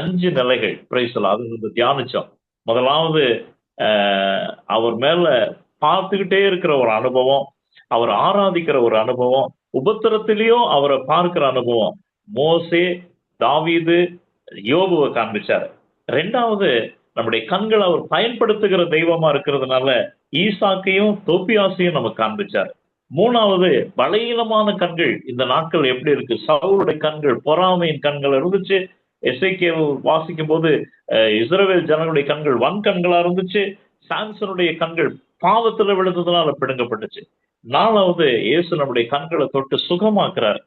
5 நிலைகள். பிரைஸ் அது வந்து தியானிச்சோம். முதலாவது அவர் மேல பார்த்துக்கிட்டே இருக்கிற ஒரு அனுபவம், அவர் ஆராதிக்கிற ஒரு அனுபவம், உபத்திரத்திலையும் அவரை பார்க்கிற அனுபவம். மோசே, தாவீது, யோபுவை காண்பிச்சாரு. 2வது நம்முடைய கண்கள் அவர் பயன்படுத்துகிற தெய்வமா இருக்கிறதுனால ஈசாக்கையும் தோப்பியாசையும் நமக்கு காண்பிச்சாரு. 3வது பலகீனமான கண்கள். இந்த நாட்கள் எப்படி இருக்கு? சவுளுடைய கண்கள் பொறாமையின் கண்கள் இருந்துச்சு. எசேக்கியேல் வாசிக்கும் போது இஸ்ரவேல் ஜனங்களுடைய கண்கள் வன்கண்களா இருந்துச்சு. சாம்சனுடைய கண்கள் பாவத்துல விழுந்ததுனால பிடுங்கப்பட்டுச்சு. 4வது இயேசு நம்முடைய கண்களை தொட்டு சுகமாக்குறாரு.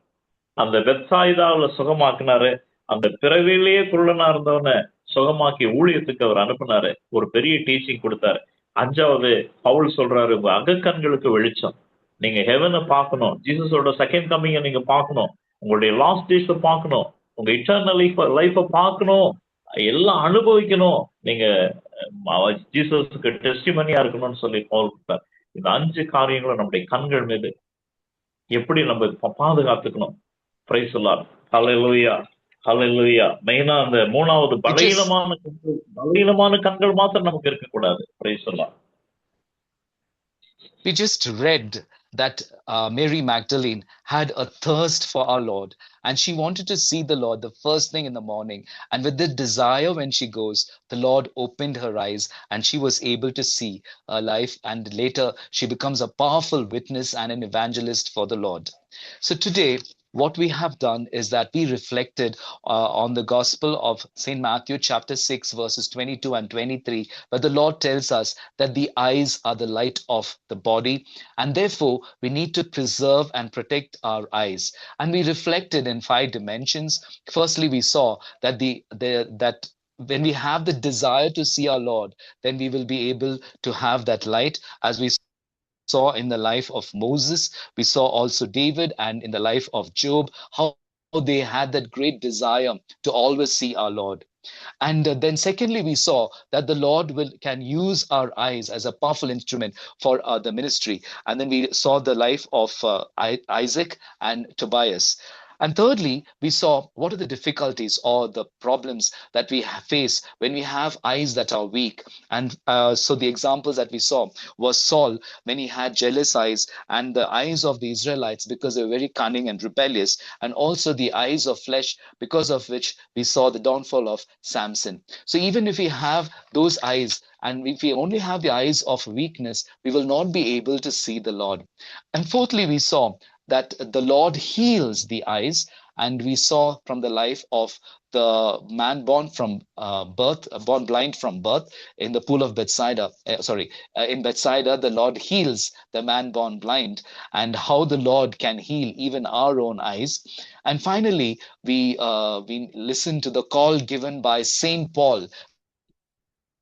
அந்த பெத்சாயிதாவுல சுகமாக்குனாரு. அந்த பிறவிலேயே குருடனா இருந்தவனை சுகமாக்கி ஊழியத்துக்கு அவர் அனுப்புனாரு. ஒரு பெரிய டீச்சிங் கொடுத்தாரு. 5வது பவுல் சொல்றாரு, உங்க அகக்கண்களுக்கு வெளிச்சம். நீங்க ஹெவனை பார்க்கணும். ஜீசஸோட செகண்ட் கம்மிங்கை நீங்க பார்க்கணும். உங்களுடைய லாஸ்ட் டேஸ பார்க்கணும். உங்க இட்டர்னல் லைஃபை பார்க்கணும். எல்லாம் அனுபவிக்கணும். நீங்க ஜீசஸுக்கு டெஸ்டிமனியா இருக்கணும்னு சொல்லி பவுல் கொடுத்தார். இந்த 5 காரியங்களும் நம்முடைய கண்கள் மீது எப்படி நம்ம பாதுகாத்துக்கணும். Price the Lord. ஹல்லேலூயா, ஹல்லேலூயா. மெயினா அந்த 3வது பலகீனமான கண்கள் மாத்திரம் நமக்கு இருக்கக்கூடாது. Price the Lord. We just read that Mary Magdalene had a thirst for our Lord, and she wanted to see the Lord the first thing in the morning. And with the desire, when she goes, the Lord opened her eyes and she was able to see her life. And later she becomes a powerful witness and an evangelist for the Lord. So today, what we have done is that we reflected on the Gospel of St. Matthew chapter 6 verses 22 and 23, where the Lord tells us that the eyes are the light of the body, and therefore we need to preserve and protect our eyes. And we reflected in 5 dimensions. Firstly, we saw that that when we have the desire to see our Lord, then we will be able to have that light, as we saw in the life of Moses. We saw also David, and in the life of Job, how they had that great desire to always see our Lord. And then secondly, we saw that the Lord can use our eyes as a powerful instrument for the ministry. And then we saw the life of Isaac and Tobias. And thirdly, we saw what are the difficulties or the problems that we face when we have eyes that are weak. And so the examples that we saw was Saul, when he had jealous eyes, and the eyes of the Israelites because they were very cunning and rebellious, and also the eyes of flesh, because of which we saw the downfall of Samson. So even if we have those eyes, and if we only have the eyes of weakness, we will not be able to see the Lord. And fourthly, we saw that the Lord heals the eyes, and we saw from the life of the man born blind from birth in the pool of Bethsaida. In Bethsaida, the Lord heals the man born blind, and how the Lord can heal even our own eyes. And finally, we listened to the call given by Saint Paul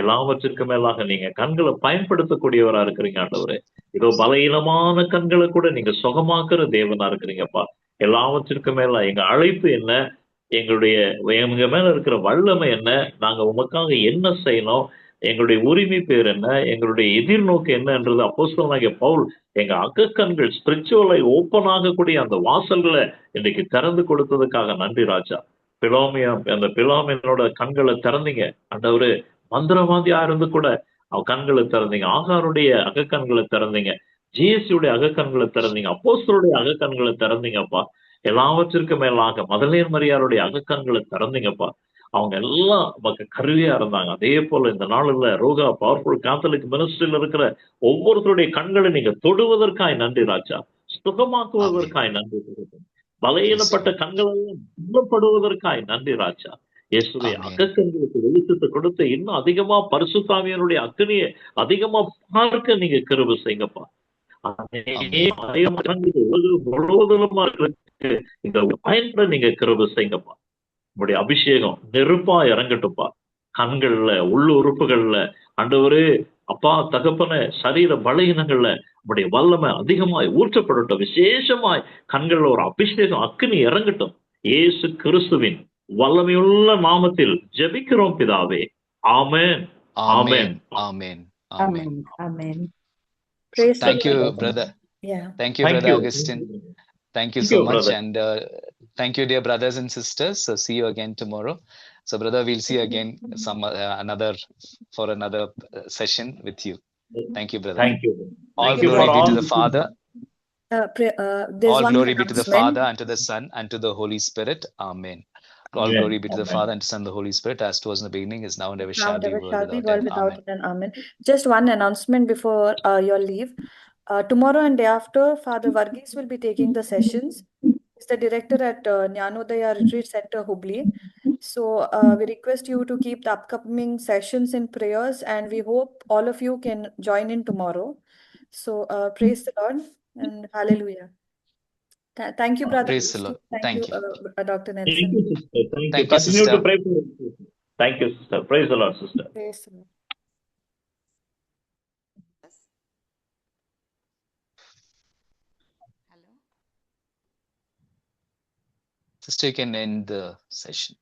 எல்லாவற்றிற்கும் மேலாக நீங்க கண்களை பயன்படுத்தக்கூடியவரா இருக்கிறீங்க ஆண்டவரே. இதோ பலகீனமான கண்களை கூட நீங்க சுகமாக்குற தேவனா இருக்கிறீங்கப்பா. எல்லாவற்றிற்கும் மேல எங்க அழைப்பு என்ன, எங்களுடைய எங்க மேல இருக்கிற வல்லமை என்ன, நாங்க உமக்காக என்ன செய்யணும், எங்களுடைய உரிமை பேர் என்ன, எங்களுடைய எதிர்நோக்கு என்னன்றது அப்போஸ்தலனாகிய பவுல் எங்க அகக்கண்கள் ஸ்பிரிச்சுவலை ஓப்பன் ஆகக்கூடிய அந்த வாசல்களை இன்னைக்கு திறந்து கொடுத்ததுக்காக நன்றி ராஜா. அந்த பிலோமியனோட கண்களை திறந்தீங்க ஆண்டவரு. மந்திரவாதியா இருந்து கூட அவ கண்களை திறந்தீங்க. ஆகாருடைய அகக்கண்களை திறந்தீங்க. ஜிஎஸ்டியுடைய அகக்கண்களை திறந்தீங்க. அப்போஸ்தலருடைய அகக்கண்களை திறந்தீங்கப்பா. எல்லாவற்றிற்கும் மேலாக மதலேர் மரியாருடைய அகக்கண்களை திறந்தீங்கப்பா. அவங்க எல்லாம் நமக்கு கருவியா இருந்தாங்க. அதே போல இந்த நாளில் ரோகா பவர்ஃபுல் கேத்தலிக் மினிஸ்ட்ரியில் இருக்கிற ஒவ்வொருத்தருடைய கண்களை நீங்க தொடுவதற்காய் நன்றி ராஜா. சுகமாக்குவதற்காய் நன்றி. பலகீனப்பட்ட கண்களெல்லாம் சுகப்படுவதற்காய் நன்றி ராஜா. இயேசுவே அகக்கண்களுக்கு வெளிச்சத்தை கொடுத்து இன்னும் அதிகமா பரிசுத்தாவியனுடைய அக்னியை அதிகமா பார்க்க நீங்க கிருபை செய்யுங்கப்பா. முழுவதுமா இருக்கிறதுக்கு இந்த பயன்பட நீங்க கிருபை செய்யுங்கப்பா. உங்களுடைய அபிஷேகம் நெருப்பா இறங்கட்டும்பா. கண்கள்ல உள்ள உறுப்புகள்ல ஆண்டவரே அப்பா தகப்பன சரீர பலகீனங்கள்ல உங்களுடைய வல்லமை அதிகமாய் ஊற்றப்படட்டும். விசேஷமாய் கண்கள்ல ஒரு அபிஷேகம் அக்னி இறங்கட்டும். இயேசு கிறிஸ்துவின் வல்லமையுள்ள நாமத்தில் ஜெபிக்கிறோம் பிதாவே. ஆமென். ஆமென். ஆமென். Amen. Amen. Praise the Thank you, Lord. brother. Yeah. Thank you, Brother Augustine. Thank you so much. brother. And thank you, dear brothers and sisters. So see you again tomorrow. So, brother, we'll see you again for another session with you. Thank you, brother. Thank you. All Thank you glory for be all to the Father. There's All one glory be to the announcement. Father, and to the Son, and to the Holy Spirit. Amen. All Amen. glory be to the Amen. Father, and to the Son, and the Holy Spirit, as it was in the beginning, is now, and ever Now shall and be, ever world shall be, without world end. without Amen. end. Amen. Just one announcement before your leave. Tomorrow and day after, Father Varghese will be taking the sessions. He's the director at Jnanodaya Retreat Center, Hubli. So we request you to keep the upcoming sessions in prayers, and we hope all of you can join in tomorrow. So praise the Lord and hallelujah. Thank you, Brother. Praise the Lord. Thank you, Dr. Nelson. Thank you, sister. Thank you. Thank you, Continue sister. to pray for us. Thank you, sister. Praise the Lord, sister. Praise the Lord. Sister, you can end the session.